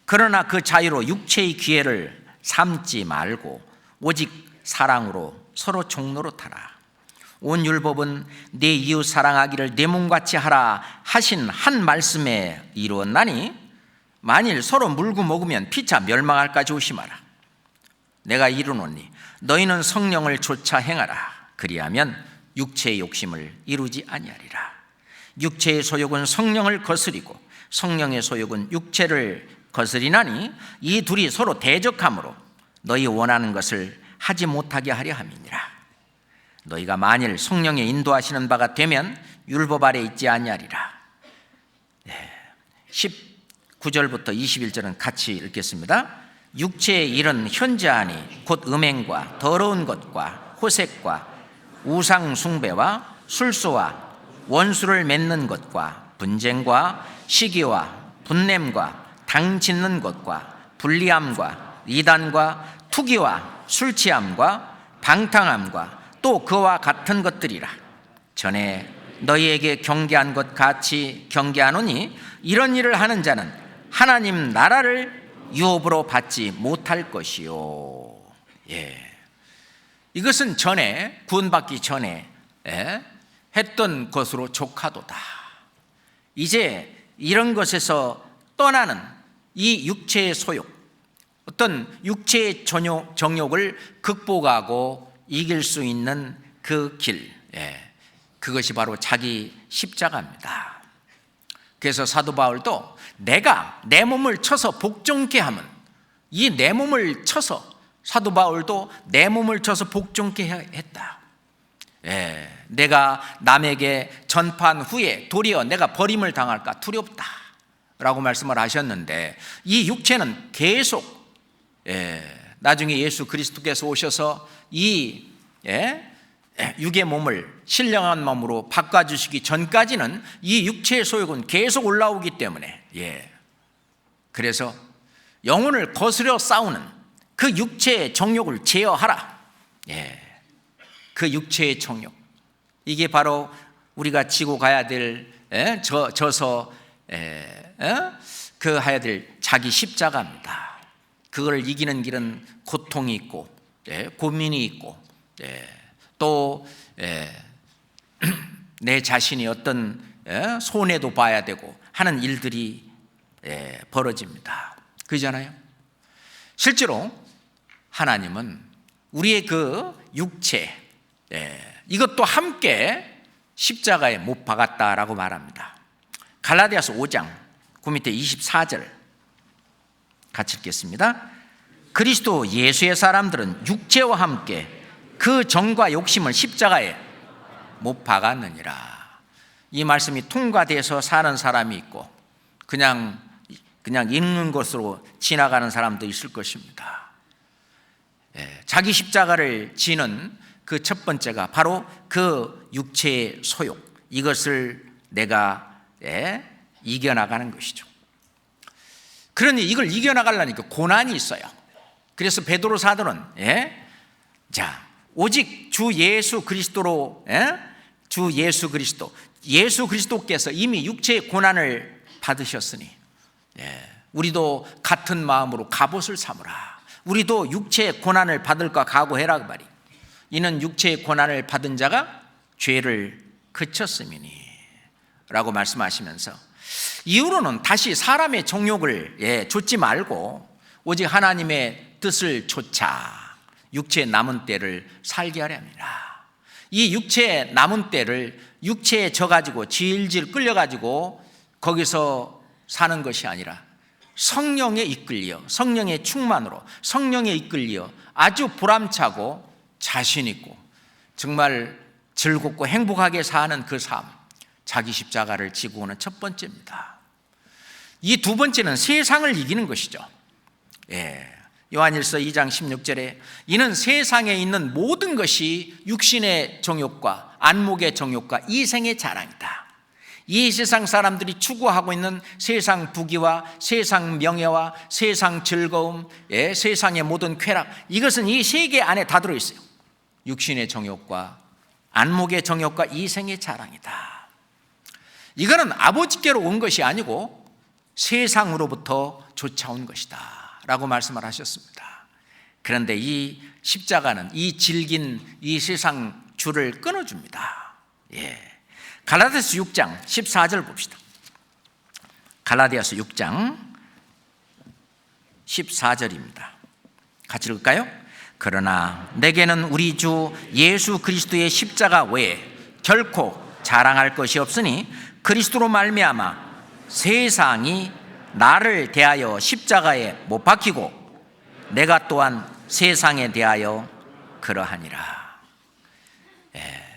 그러나 그 자유로 육체의 기회를 삼지 말고 오직 사랑으로 서로 종노릇하라. 온 율법은 내 이웃 사랑하기를 내 몸같이 하라 하신 한 말씀에 이루었나니 만일 서로 물고 먹으면 피차 멸망할까 조심하라. 내가 이르노니 너희는 성령을 좇아 행하라. 그리하면 육체의 욕심을 이루지 아니하리라. 육체의 소욕은 성령을 거스리고 성령의 소욕은 육체를 거스리나니 이 둘이 서로 대적함으로 너희 원하는 것을 하지 못하게 하려 함이니라. 너희가 만일 성령의 인도하시는 바가 되면 율법 아래 있지 아니하리라. 19절부터 21절은 같이 읽겠습니다. 육체의 일은 현저하니 곧 음행과 더러운 것과 호색과 우상 숭배와 술수와 원수를 맺는 것과 분쟁과 시기와 분냄과 당 짓는 것과 불리함과 이단과 투기와 술취함과 방탕함과 또 그와 같은 것들이라. 전에 너희에게 경계한 것 같이 경계하노니 이런 일을 하는 자는 하나님 나라를 유업으로 받지 못할 것이요. 이것은 전에 구원받기 전에 했던 것으로 족하도다. 이제 이런 것에서 떠나는 이 육체의 소욕, 어떤 육체의 정욕을 극복하고 이길 수 있는 그 길, 그것이 바로 자기 십자가입니다. 그래서 사도 바울도 내가 내 몸을 쳐서 복종케 하면, 이 내 몸을 쳐서, 사도 바울도 내 몸을 쳐서 복종케 했다. 내가 남에게 전파한 후에 도리어 내가 버림을 당할까 두렵다 라고 말씀을 하셨는데, 이 육체는 계속 나중에 예수 그리스도께서 오셔서 이 육의 몸을 신령한 몸으로 바꿔주시기 전까지는 이 육체의 소욕은 계속 올라오기 때문에, 그래서 영혼을 거스려 싸우는 그 육체의 정욕을 제어하라. 그 육체의 정욕, 이게 바로 우리가 지고 가야 될 져서 그 해야 될 자기 십자가입니다. 그걸 이기는 길은 고통이 있고 고민이 있고 또 내 자신이 어떤 손해도 봐야 되고 하는 일들이 벌어집니다. 그러잖아요. 실제로 하나님은 우리의 그 육체, 이것도 함께 십자가에 못 박았다라고 말합니다. 갈라디아서 5장 그 밑에 24절 같이 읽겠습니다. 그리스도 예수의 사람들은 육체와 함께 그 정과 욕심을 십자가에 못 박았느니라. 이 말씀이 통과돼서 사는 사람이 있고 그냥 읽는 것으로 지나가는 사람도 있을 것입니다. 자기 십자가를 지는 그 첫 번째가 바로 그 육체의 소욕, 이것을 내가 이겨나가는 것이죠. 그러니 이걸 이겨나가려니까 고난이 있어요. 그래서 베드로 사도는 오직 주 예수 그리스도로 예수 그리스도께서 이미 육체의 고난을 받으셨으니 우리도 같은 마음으로 갑옷을 삼으라. 우리도 육체의 고난을 받을까 각오해라 그 말이. 이는 육체의 고난을 받은 자가 죄를 그쳤음이니 라고 말씀하시면서, 이후로는 다시 사람의 정욕을 좇지 말고 오직 하나님의 뜻을 좇아 육체의 남은 때를 살게 하려 합니다. 이 육체의 남은 때를 육체에 져가지고 질질 끌려가지고 거기서 사는 것이 아니라 성령에 이끌려, 성령의 충만으로 성령에 이끌려 아주 보람차고 자신 있고 정말 즐겁고 행복하게 사는 그 삶, 자기 십자가를 지고 오는 첫 번째입니다. 이 두 번째는 세상을 이기는 것이죠. 요한일서 2장 16절에 이는 세상에 있는 모든 것이 육신의 정욕과 안목의 정욕과 이생의 자랑이다. 이 세상 사람들이 추구하고 있는 세상 부귀와 세상 명예와 세상 즐거움, 세상의 모든 쾌락, 이것은 이 세계 안에 다 들어있어요. 육신의 정욕과 안목의 정욕과 이생의 자랑이다. 이거는 아버지께로 온 것이 아니고 세상으로부터 쫓아온 것이다 라고 말씀을 하셨습니다. 그런데 이 십자가는 이 질긴 이 세상 줄을 끊어줍니다. 갈라디아서 6장 14절 봅시다. 갈라디아서 6장 14절입니다. 같이 읽을까요? 그러나 내게는 우리 주 예수 그리스도의 십자가 외에 결코 자랑할 것이 없으니 그리스도로 말미암아 세상이 나를 대하여 십자가에 못 박히고 내가 또한 세상에 대하여 그러하니라.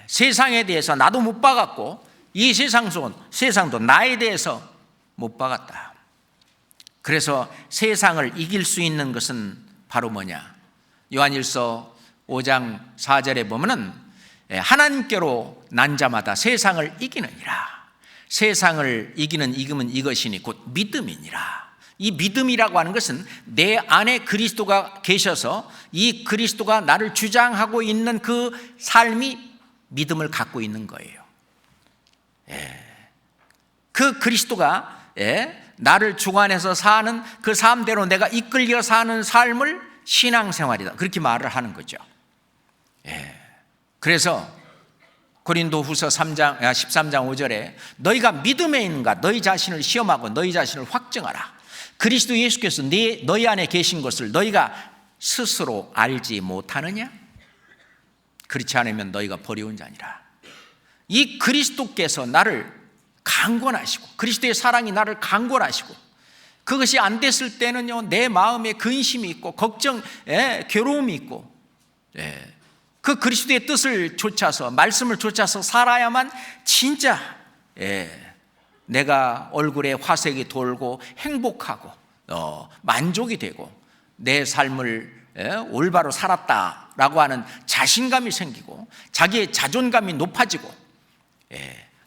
세상에 대해서 나도 못 박았고 이 세상도 나에 대해서 못 박았다. 그래서 세상을 이길 수 있는 것은 바로 뭐냐? 요한일서 5장 4절에 보면은 하나님께로 난 자마다 세상을 이기느니라. 세상을 이기는 이금은 이것이니 곧 믿음이니라. 이 믿음이라고 하는 것은 내 안에 그리스도가 계셔서 이 그리스도가 나를 주장하고 있는 그 삶이 믿음을 갖고 있는 거예요. 그 그리스도가 나를 주관해서 사는 그 삶대로 내가 이끌려 사는 삶을 신앙생활이다, 그렇게 말을 하는 거죠. 그래서 고린도후서 13장 5절에 너희가 믿음에 있는가 너희 자신을 시험하고 너희 자신을 확증하라. 그리스도 예수께서 너희 안에 계신 것을 너희가 스스로 알지 못하느냐? 그렇지 않으면 너희가 버려온 자니라. 이 그리스도께서 나를 강권하시고 그리스도의 사랑이 나를 강권하시고 그것이 안 됐을 때는요, 내 마음에 근심이 있고 걱정, 괴로움이 있고, 그 그리스도의 뜻을 쫓아서 말씀을 쫓아서 살아야만 진짜 내가 얼굴에 화색이 돌고 행복하고 만족이 되고 내 삶을 올바로 살았다라고 하는 자신감이 생기고 자기의 자존감이 높아지고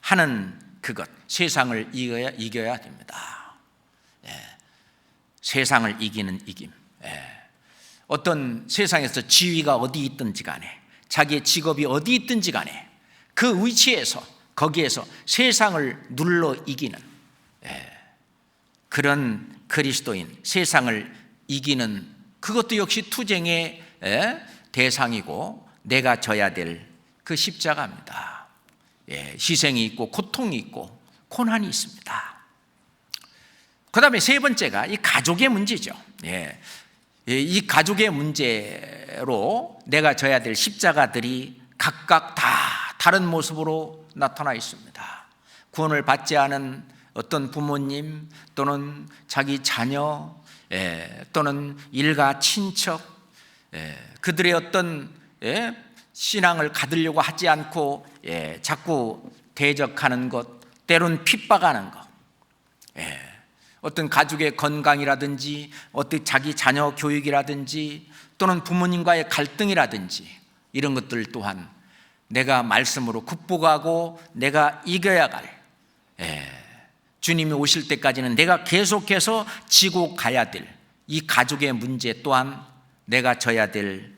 하는 그것, 세상을 이겨야 됩니다. 세상을 이기는 이김. 어떤 세상에서 지위가 어디 있든지 간에 자기의 직업이 어디 있든지 간에 그 위치에서 거기에서 세상을 눌러 이기는 그런 그리스도인, 세상을 이기는 그것도 역시 투쟁의 대상이고 내가 져야 될 그 십자가입니다. 희생이 있고 고통이 있고 고난이 있습니다. 그 다음에 세 번째가 이 가족의 문제죠. 이 가족의 문제로 내가 져야 될 십자가들이 각각 다 다른 모습으로 나타나 있습니다. 구원을 받지 않은 어떤 부모님 또는 자기 자녀 또는 일가 친척, 그들의 어떤 신앙을 가두려고 하지 않고 자꾸 대적하는 것, 때론 핍박하는 것, 어떤 가족의 건강이라든지 어떤 자기 자녀 교육이라든지 또는 부모님과의 갈등이라든지 이런 것들 또한 내가 말씀으로 극복하고 내가 이겨야 갈, 주님이 오실 때까지는 내가 계속해서 지고 가야 될 이 가족의 문제 또한 내가 져야 될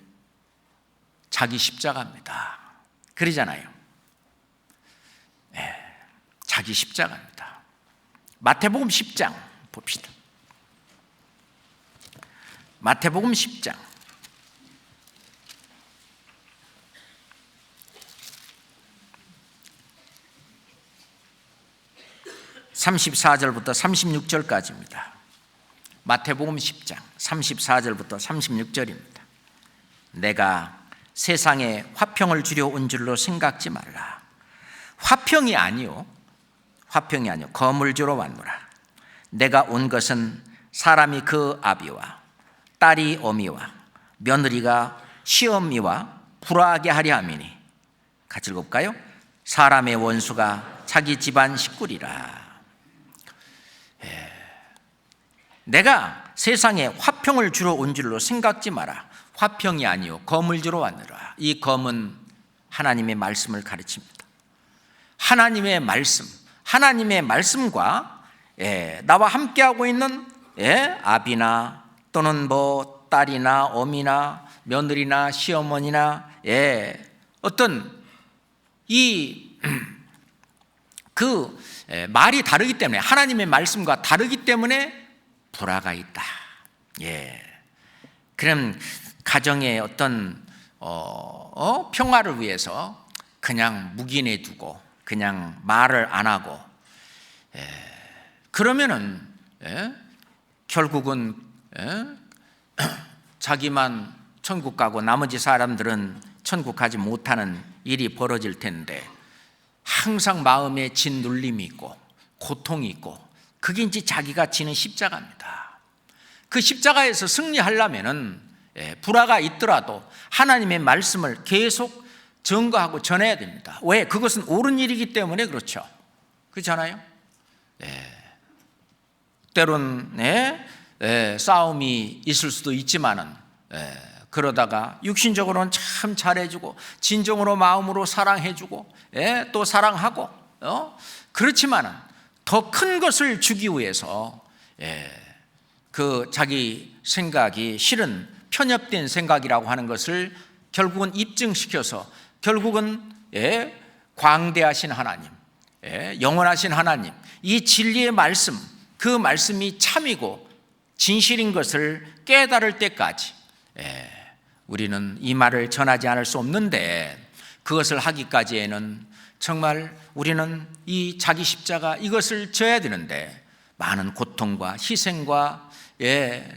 자기 십자가입니다. 그러잖아요. 자기 십자가입니다. 마태복음 10장 봅시다. 마태복음 10장 34절부터 36절까지입니다. 마태복음 10장 34절부터 36절입니다. 내가 세상에 화평을 주려 온 줄로 생각지 말라. 화평이 아니요 검을 주러 왔노라. 내가 온 것은 사람이 그 아비와 딸이 어미와 며느리가 시어미와 불화하게 하려 함이니, 같이 읽어볼까요? 사람의 원수가 자기 집안 식구리라. 내가 세상에 화평을 주러 온 줄로 생각지 마라. 화평이 아니요 검을 주러 왔노라. 이 검은 하나님의 말씀을 가르칩니다. 하나님의 말씀과 나와 함께하고 있는 아비나 또는 뭐 딸이나 어미나 며느리나 시어머니나 어떤 그 말이 다르기 때문에, 하나님의 말씀과 다르기 때문에 불화가 있다. 그럼 가정의 어떤 평화를 위해서 그냥 묵인해 두고 그냥 말을 안 하고 그러면은 결국은 자기만 천국 가고 나머지 사람들은 천국 가지 못하는 일이 벌어질 텐데, 항상 마음에 짓눌림이 있고 고통이 있고 그게 이제 자기가 지는 십자가입니다. 그 십자가에서 승리하려면은 불화가 있더라도 하나님의 말씀을 계속 증거하고 전해야 됩니다. 왜? 그것은 옳은 일이기 때문에 그렇죠. 그렇잖아요. 때론 싸움이 있을 수도 있지만은 그러다가 육신적으로는 참 잘해주고 진정으로 마음으로 사랑해주고 또 사랑하고 그렇지만은 더 큰 것을 주기 위해서 그 자기 생각이 실은 편협된 생각이라고 하는 것을 결국은 입증시켜서 결국은 광대하신 하나님, 영원하신 하나님, 이 진리의 말씀, 그 말씀이 참이고 진실인 것을 깨달을 때까지 우리는 이 말을 전하지 않을 수 없는데, 그것을 하기까지에는 정말 우리는 이 자기 십자가 이것을 져야 되는데 많은 고통과 희생과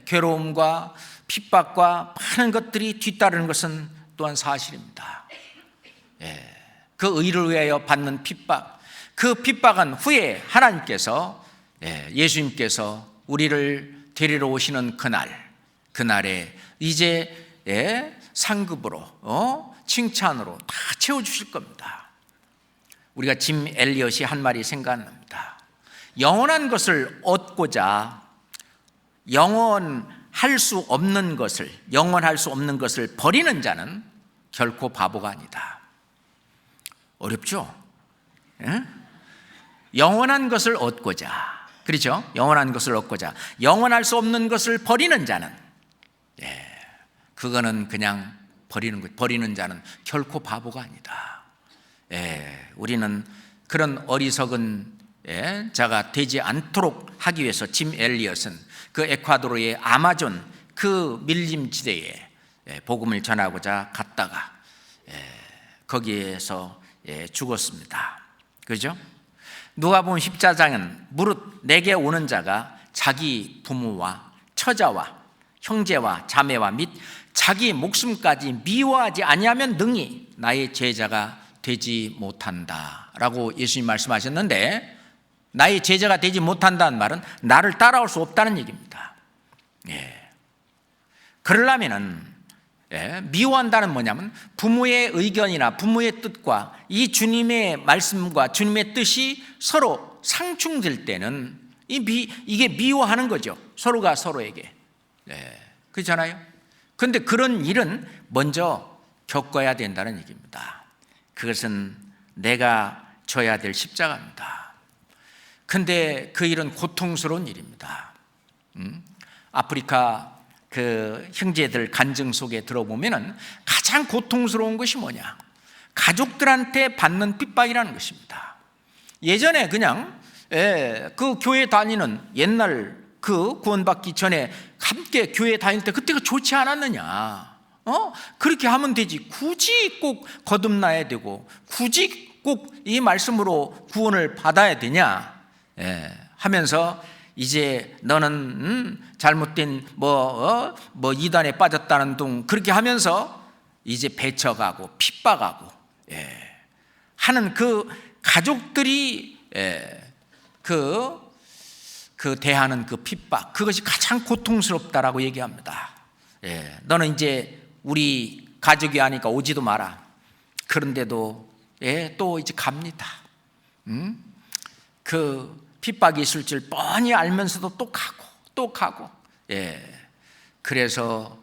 괴로움과 핍박과 많은 것들이 뒤따르는 것은 또한 사실입니다. 그 의를 위하여 받는 핍박, 그 핍박은 후에 하나님께서 예수님께서 우리를 데리러 오시는 그날에 이제 상급으로 칭찬으로 다 채워주실 겁니다. 우리가 짐 엘리엇이 한 말이 생각납니다. 영원한 것을 얻고자 영원할 수 없는 것을 버리는 자는 결코 바보가 아니다. 어렵죠? 영원한 것을 얻고자, 그렇죠? 영원한 것을 얻고자 영원할 수 없는 것을 버리는 자는 그거는 그냥 버리는 자는 결코 바보가 아니다. 우리는 그런 어리석은 자가 되지 않도록 하기 위해서 짐 엘리엇은 그 에콰도르의 아마존 그 밀림지대에 복음을 전하고자 갔다가 거기에서 죽었습니다. 그렇죠? 누가복음 10장은 무릇 내게 오는 자가 자기 부모와 처자와 형제와 자매와 및 자기 목숨까지 미워하지 아니하면 능히 나의 제자가 되지 못한다라고 예수님 말씀하셨는데, 나의 제자가 되지 못한다는 말은 나를 따라올 수 없다는 얘기입니다. 그러려면은 미워한다는 뭐냐면 부모의 의견이나 부모의 뜻과 이 주님의 말씀과 주님의 뜻이 서로 상충될 때는 이게 미워하는 거죠. 서로가 서로에게. 그렇잖아요. 그런데 그런 일은 먼저 겪어야 된다는 얘기입니다. 그것은 내가 져야 될 십자가입니다. 그런데 그 일은 고통스러운 일입니다. 아프리카 그 형제들 간증 속에 들어보면은 가장 고통스러운 것이 뭐냐? 가족들한테 받는 핍박이라는 것입니다. 예전에 그냥 그 교회 다니는 옛날 그 구원받기 전에 함께 교회 다닐 때 그때가 좋지 않았느냐? 그렇게 하면 되지. 굳이 꼭 거듭나야 되고 굳이 꼭 이 말씀으로 구원을 받아야 되냐? 하면서 이제 너는 잘못된 이단에 빠졌다는 둥 그렇게 하면서 이제 배척하고 핍박하고 하는 그 가족들이 그 대하는 그 핍박, 그것이 가장 고통스럽다라고 얘기합니다. 너는 이제 우리 가족이 아니까 오지도 마라. 그런데도 또 이제 갑니다. 그 핍박이 있을 줄 뻔히 알면서도 또 가고 그래서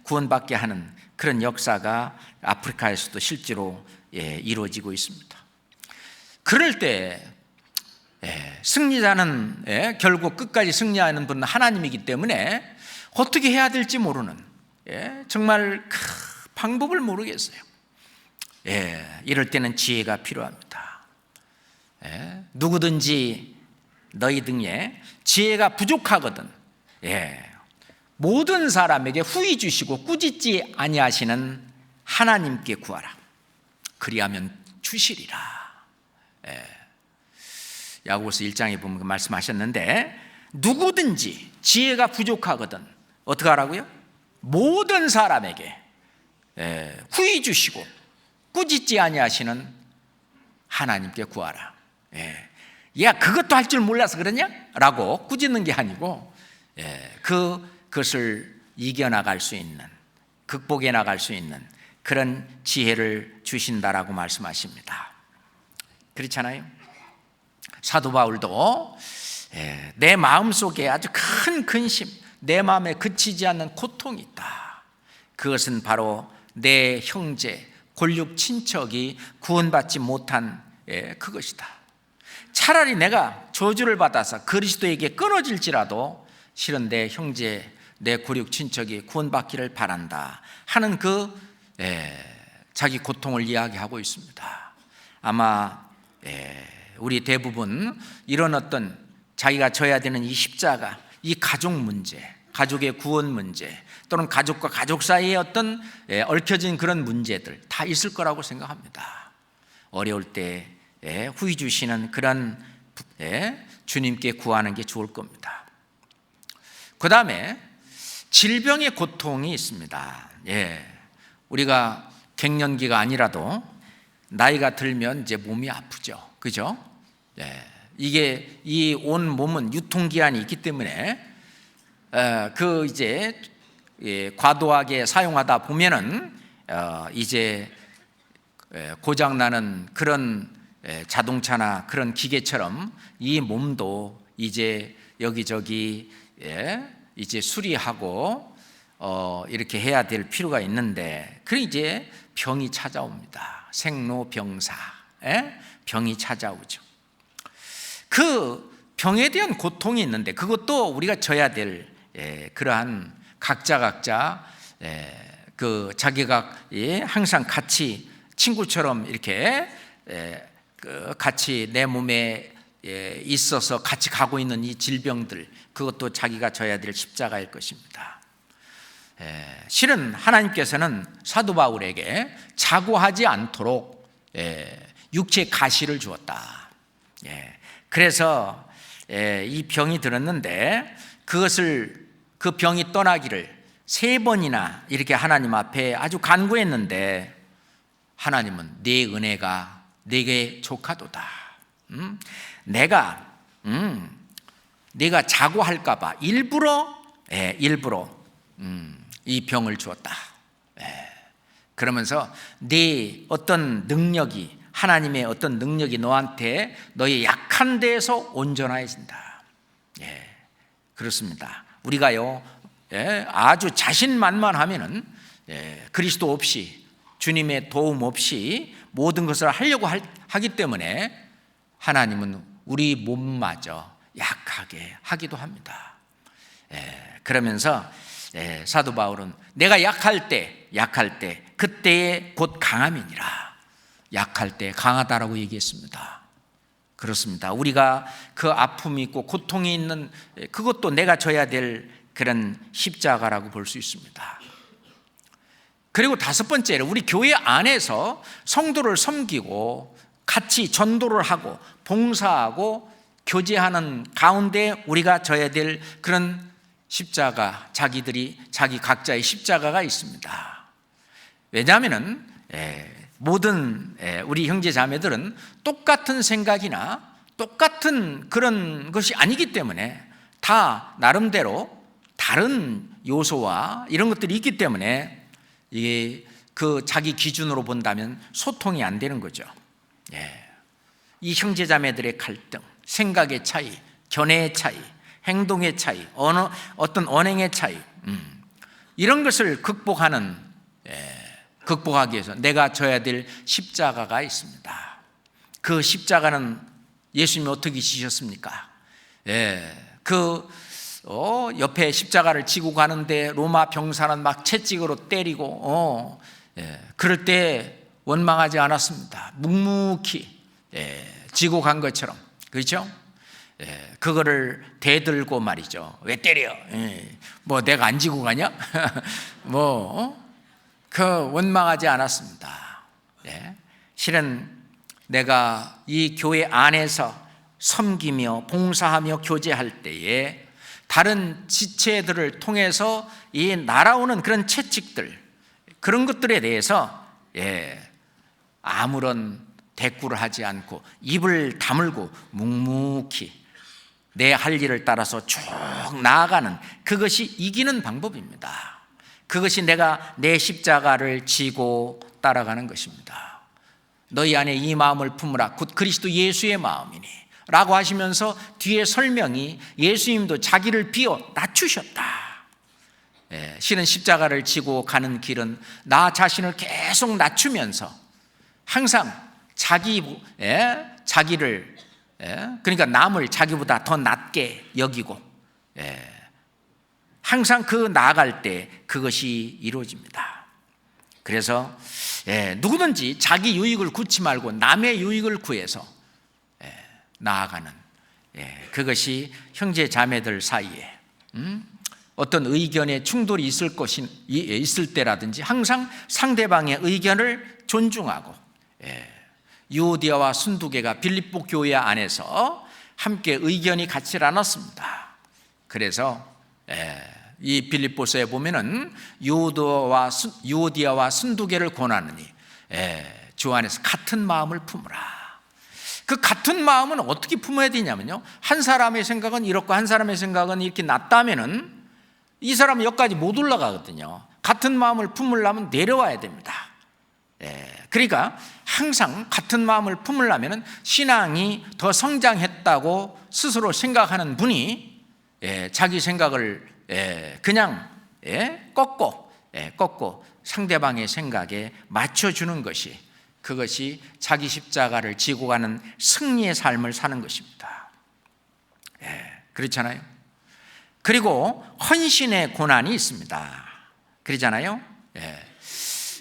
구원받게 하는 그런 역사가 아프리카에서도 실제로 이루어지고 있습니다. 그럴 때 승리자는 결국 끝까지 승리하는 분은 하나님이기 때문에 어떻게 해야 될지 모르는 정말 방법을 모르겠어요. 이럴 때는 지혜가 필요합니다. 누구든지 너희 등에 지혜가 부족하거든 모든 사람에게 후히 주시고 꾸짖지 아니하시는 하나님께 구하라. 그리하면 주시리라. 야고보서 1장에 보면 말씀하셨는데, 누구든지 지혜가 부족하거든 어떻게 하라고요? 모든 사람에게 후히 주시고 꾸짖지 아니하시는 하나님께 구하라. 야, 그것도 할 줄 몰라서 그러냐? 라고 꾸짖는 게 아니고, 그것을 이겨나갈 수 있는, 극복해 나갈 수 있는 그런 지혜를 주신다라고 말씀하십니다. 그렇잖아요. 사도 바울도 내 마음속에 아주 큰 근심, 내 마음에 그치지 않는 고통이 있다. 그것은 바로 내 형제, 골육 친척이 구원받지 못한 그것이다. 차라리 내가 저주를 받아서 그리스도에게 끊어질지라도 실은 내 형제, 내 골육 친척이 구원받기를 바란다 하는 자기 고통을 이야기하고 있습니다. 아마 우리 대부분 이런 어떤 자기가 져야 되는 이 십자가, 이 가족 문제, 가족의 구원 문제, 또는 가족과 가족 사이의 어떤 얽혀진 그런 문제들 다 있을 거라고 생각합니다. 어려울 때 후히 주시는 그런 주님께 구하는 게 좋을 겁니다. 그 다음에 질병의 고통이 있습니다. 우리가 갱년기가 아니라도 나이가 들면 이제 몸이 아프죠. 그죠? 이게 이 온 몸은 유통기한이 있기 때문에 이제 과도하게 사용하다 보면은 이제 고장나는 그런 자동차나 그런 기계처럼 이 몸도 이제 여기저기 이제 수리하고 이렇게 해야 될 필요가 있는데, 그래 이제 병이 찾아옵니다. 생로병사, 병이 찾아오죠. 그 병에 대한 고통이 있는데 그것도 우리가 져야 될 그러한 각자 그 자기가 항상 같이 친구처럼 이렇게 같이 내 몸에 있어서 같이 가고 있는 이 질병들, 그것도 자기가 져야 될 십자가일 것입니다. 실은 하나님께서는 사도 바울에게 자고하지 않도록 육체 가시를 주었다. 그래서 이 병이 들었는데 그 병이 떠나기를 3번이나 이렇게 하나님 앞에 아주 간구했는데 하나님은 네 은혜가 내게 족하도다. 내가 자고할까 봐 일부러 이 병을 주었다. 그러면서 네 어떤 능력이, 하나님의 어떤 능력이 너한테 너의 약한 데에서 온전해진다. 그렇습니다. 우리가요 아주 자신만만하면은 그리스도 없이, 주님의 도움 없이 모든 것을 하려고 하기 때문에 하나님은 우리 몸마저 약하게 하기도 합니다. 그러면서 사도 바울은 내가 약할 때 그때에 곧 강함이니라. 약할 때 강하다라고 얘기했습니다. 그렇습니다. 우리가 그 아픔이 있고 고통이 있는 그것도 내가 져야 될 그런 십자가라고 볼 수 있습니다. 그리고 5번째로 우리 교회 안에서 성도를 섬기고 같이 전도를 하고 봉사하고 교제하는 가운데 우리가 져야 될 그런 십자가, 자기 각자의 십자가가 있습니다. 왜냐하면은 모든 우리 형제 자매들은 똑같은 생각이나 똑같은 그런 것이 아니기 때문에 다 나름대로 다른 요소와 이런 것들이 있기 때문에 이게 그 자기 기준으로 본다면 소통이 안 되는 거죠. 이 형제 자매들의 갈등, 생각의 차이, 견해의 차이, 행동의 차이, 어떤 언행의 차이, 이런 것을 극복하기 위해서 내가 져야 될 십자가가 있습니다. 그 십자가는 예수님이 어떻게 지셨습니까? 옆에 십자가를 지고 가는데 로마 병사는 막 채찍으로 때리고 그럴 때 원망하지 않았습니다. 묵묵히 지고 간 것처럼, 그렇죠? 그거를 대들고 말이죠. 왜 때려? 뭐 내가 안 지고 가냐? 그 원망하지 않았습니다. 실은 내가 이 교회 안에서 섬기며 봉사하며 교제할 때에 다른 지체들을 통해서 이 날아오는 그런 채찍들, 그런 것들에 대해서 아무런 대꾸를 하지 않고 입을 다물고 묵묵히 내 할 일을 따라서 쭉 나아가는, 그것이 이기는 방법입니다. 그것이 내가 내 십자가를 지고 따라가는 것입니다. 너희 안에 이 마음을 품으라 곧 그리스도 예수의 마음이니 라고 하시면서 뒤에 설명이 예수님도 자기를 비워 낮추셨다. 실은 십자가를 지고 가는 길은 나 자신을 계속 낮추면서 항상 자기를 그러니까 남을 자기보다 더 낮게 여기고 항상 그 나아갈 때 그것이 이루어집니다. 그래서 누구든지 자기 유익을 구치 말고 남의 유익을 구해서 나아가는, 그것이 형제 자매들 사이에 어떤 의견의 충돌이 있을 때라든지 항상 상대방의 의견을 존중하고, 유오디아와 순두개가 빌립보 교회 안에서 함께 의견이 같지 않았습니다. 그래서 이 빌립보서에 보면은 유오디아와 순두개를 권하느니 주 안에서 같은 마음을 품으라. 그 같은 마음은 어떻게 품어야 되냐면요, 한 사람의 생각은 이렇고 한 사람의 생각은 이렇게 낫다면은 이 사람은 여기까지 못 올라가거든요. 같은 마음을 품으려면 내려와야 됩니다. 그러니까 항상 같은 마음을 품으려면 신앙이 더 성장했다고 스스로 생각하는 분이 자기 생각을 그냥 꺾고 상대방의 생각에 맞춰주는 것이, 그것이 자기 십자가를 지고 가는 승리의 삶을 사는 것입니다. 그렇잖아요. 그리고 헌신의 고난이 있습니다. 그러잖아요.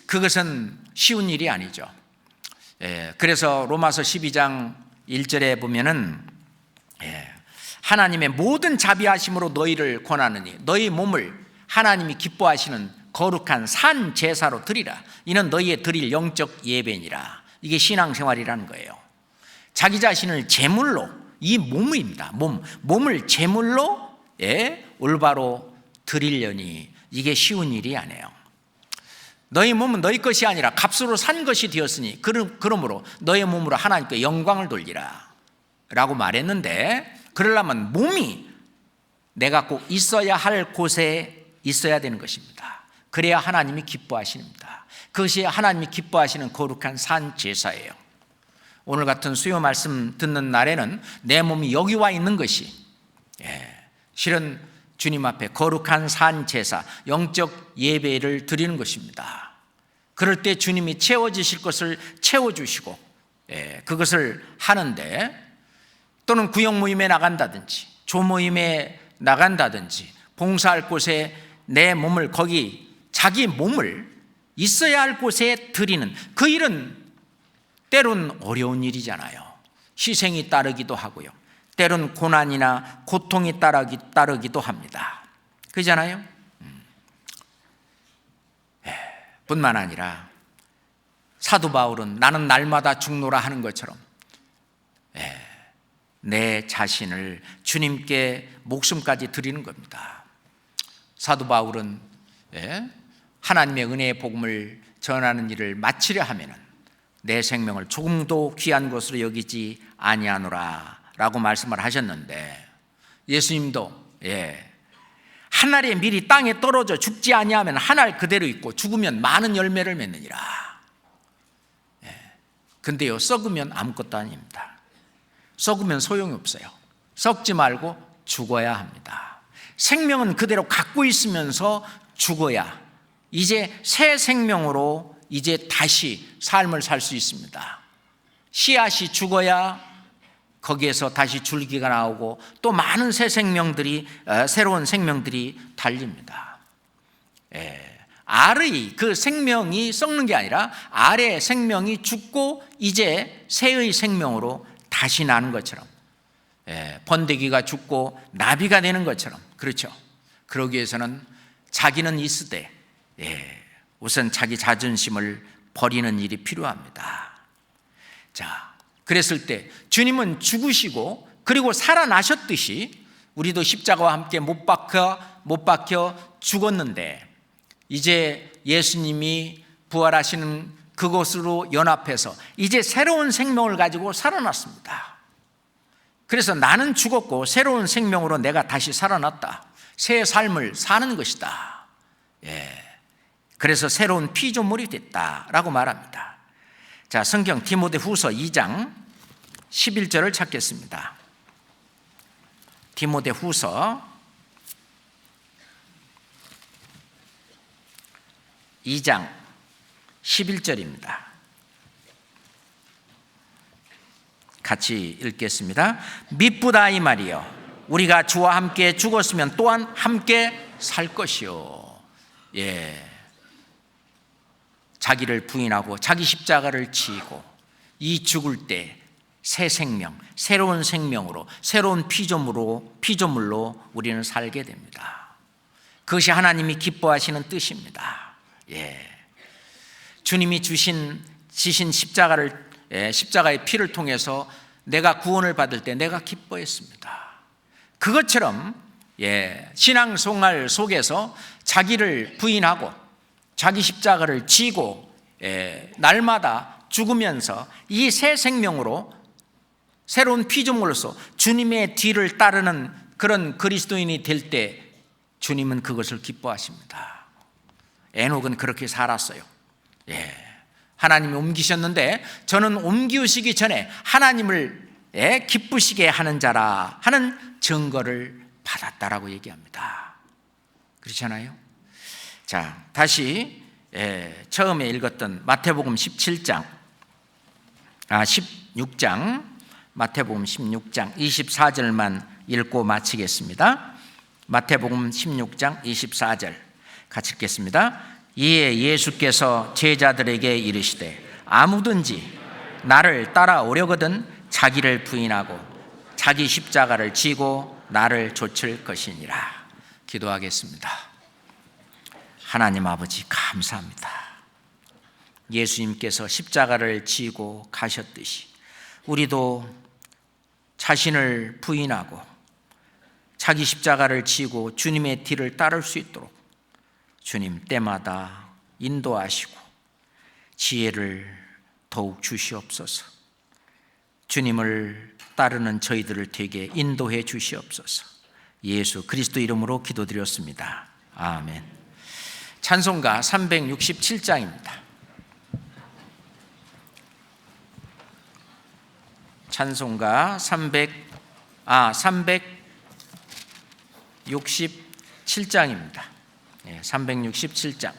그것은 쉬운 일이 아니죠. 그래서 로마서 12장 1절에 보면은 하나님의 모든 자비하심으로 너희를 권하느니 너희 몸을 하나님이 기뻐하시는 거룩한 산 제사로 드리라. 이는 너희의 드릴 영적 예배니라. 이게 신앙생활이라는 거예요. 자기 자신을 제물로, 이 몸입니다. 몸을 제물로 올바로 드리려니 이게 쉬운 일이 아니에요. 너희 몸은 너희 것이 아니라 값으로 산 것이 되었으니 그러므로 너희 몸으로 하나님께 영광을 돌리라 라고 말했는데, 그러려면 몸이 내가 꼭 있어야 할 곳에 있어야 되는 것입니다. 그래야 하나님이 기뻐하십니다. 그것이 하나님이 기뻐하시는 거룩한 산 제사예요. 오늘 같은 수요 말씀 듣는 날에는 내 몸이 여기 와 있는 것이 실은 주님 앞에 거룩한 산 제사, 영적 예배를 드리는 것입니다. 그럴 때 주님이 채워주실 것을 채워주시고 그것을 하는데, 또는 구역 모임에 나간다든지 조모임에 나간다든지 봉사할 곳에 내 몸을, 거기 자기 몸을 있어야 할 곳에 드리는 그 일은 때론 어려운 일이잖아요. 희생이 따르기도 하고요, 때론 고난이나 고통이 따르기도 합니다. 그렇잖아요. 뿐만 아니라 사도 바울은 나는 날마다 죽노라 하는 것처럼 내 자신을 주님께 목숨까지 드리는 겁니다. 사도 바울은 하나님의 은혜의 복음을 전하는 일을 마치려 하면은 내 생명을 조금도 귀한 것으로 여기지 아니하노라 라고 말씀을 하셨는데, 예수님도 한 알의 밀이 땅에 떨어져 죽지 아니하면 한 알 그대로 있고 죽으면 많은 열매를 맺느니라. 근데요, 썩으면 아무것도 아닙니다. 썩으면 소용이 없어요. 썩지 말고 죽어야 합니다. 생명은 그대로 갖고 있으면서 죽어야 이제 새 생명으로 이제 다시 삶을 살 수 있습니다. 씨앗이 죽어야 거기에서 다시 줄기가 나오고 또 많은 새 생명들이, 새로운 생명들이 달립니다. 알의 그 생명이 썩는 게 아니라 알의 생명이 죽고 이제 새의 생명으로 다시 나는 것처럼, 번데기가 죽고 나비가 되는 것처럼, 그렇죠. 그러기 위해서는 자기는 있으되 우선 자기 자존심을 버리는 일이 필요합니다. 자, 그랬을 때 주님은 죽으시고 그리고 살아나셨듯이 우리도 십자가와 함께 못 박혀 죽었는데, 이제 예수님이 부활하시는 그것으로 연합해서 이제 새로운 생명을 가지고 살아났습니다. 그래서 나는 죽었고 새로운 생명으로 내가 다시 살아났다. 새 삶을 사는 것이다. 그래서 새로운 피조물이 됐다라고 말합니다. 자, 성경 디모데후서 2장 11절을 찾겠습니다. 디모데후서 2장 11절입니다. 같이 읽겠습니다. 미쁘다 이 말이요 우리가 주와 함께 죽었으면 또한 함께 살 것이요. 자기를 부인하고 자기 십자가를 지고 이 죽을 때 새 생명, 새로운 생명으로, 새로운 피조물로 우리는 살게 됩니다. 그것이 하나님이 기뻐하시는 뜻입니다. 주님이 지신 십자가의 피를 통해서 내가 구원을 받을 때 내가 기뻐했습니다. 그것처럼 신앙생활 속에서 자기를 부인하고 자기 십자가를 지고 날마다 죽으면서 이 새 생명으로 새로운 피조물로서 주님의 뒤를 따르는 그런 그리스도인이 될 때 주님은 그것을 기뻐하십니다. 에녹은 그렇게 살았어요. 하나님이 옮기셨는데 저는 옮기시기 전에 하나님을 기쁘시게 하는 자라 하는 증거를 받았다라고 얘기합니다. 그렇잖아요. 자, 다시 처음에 읽었던 마태복음 16장 마태복음 16장 24절만 읽고 마치겠습니다. 마태복음 16장 24절 같이 읽겠습니다. 이에 예수께서 제자들에게 이르시되 아무든지 나를 따라오려거든 자기를 부인하고 자기 십자가를 지고 나를 좇을 것이니라. 기도하겠습니다. 하나님 아버지 감사합니다. 예수님께서 십자가를 지고 가셨듯이 우리도 자신을 부인하고 자기 십자가를 지고 주님의 뒤를 따를 수 있도록 주님 때마다 인도하시고 지혜를 더욱 주시옵소서. 주님을 따르는 저희들을 되게 인도해 주시옵소서. 예수 그리스도 이름으로 기도드렸습니다. 아멘. 찬송가 367장입니다. 찬송가 367장입니다. 367장.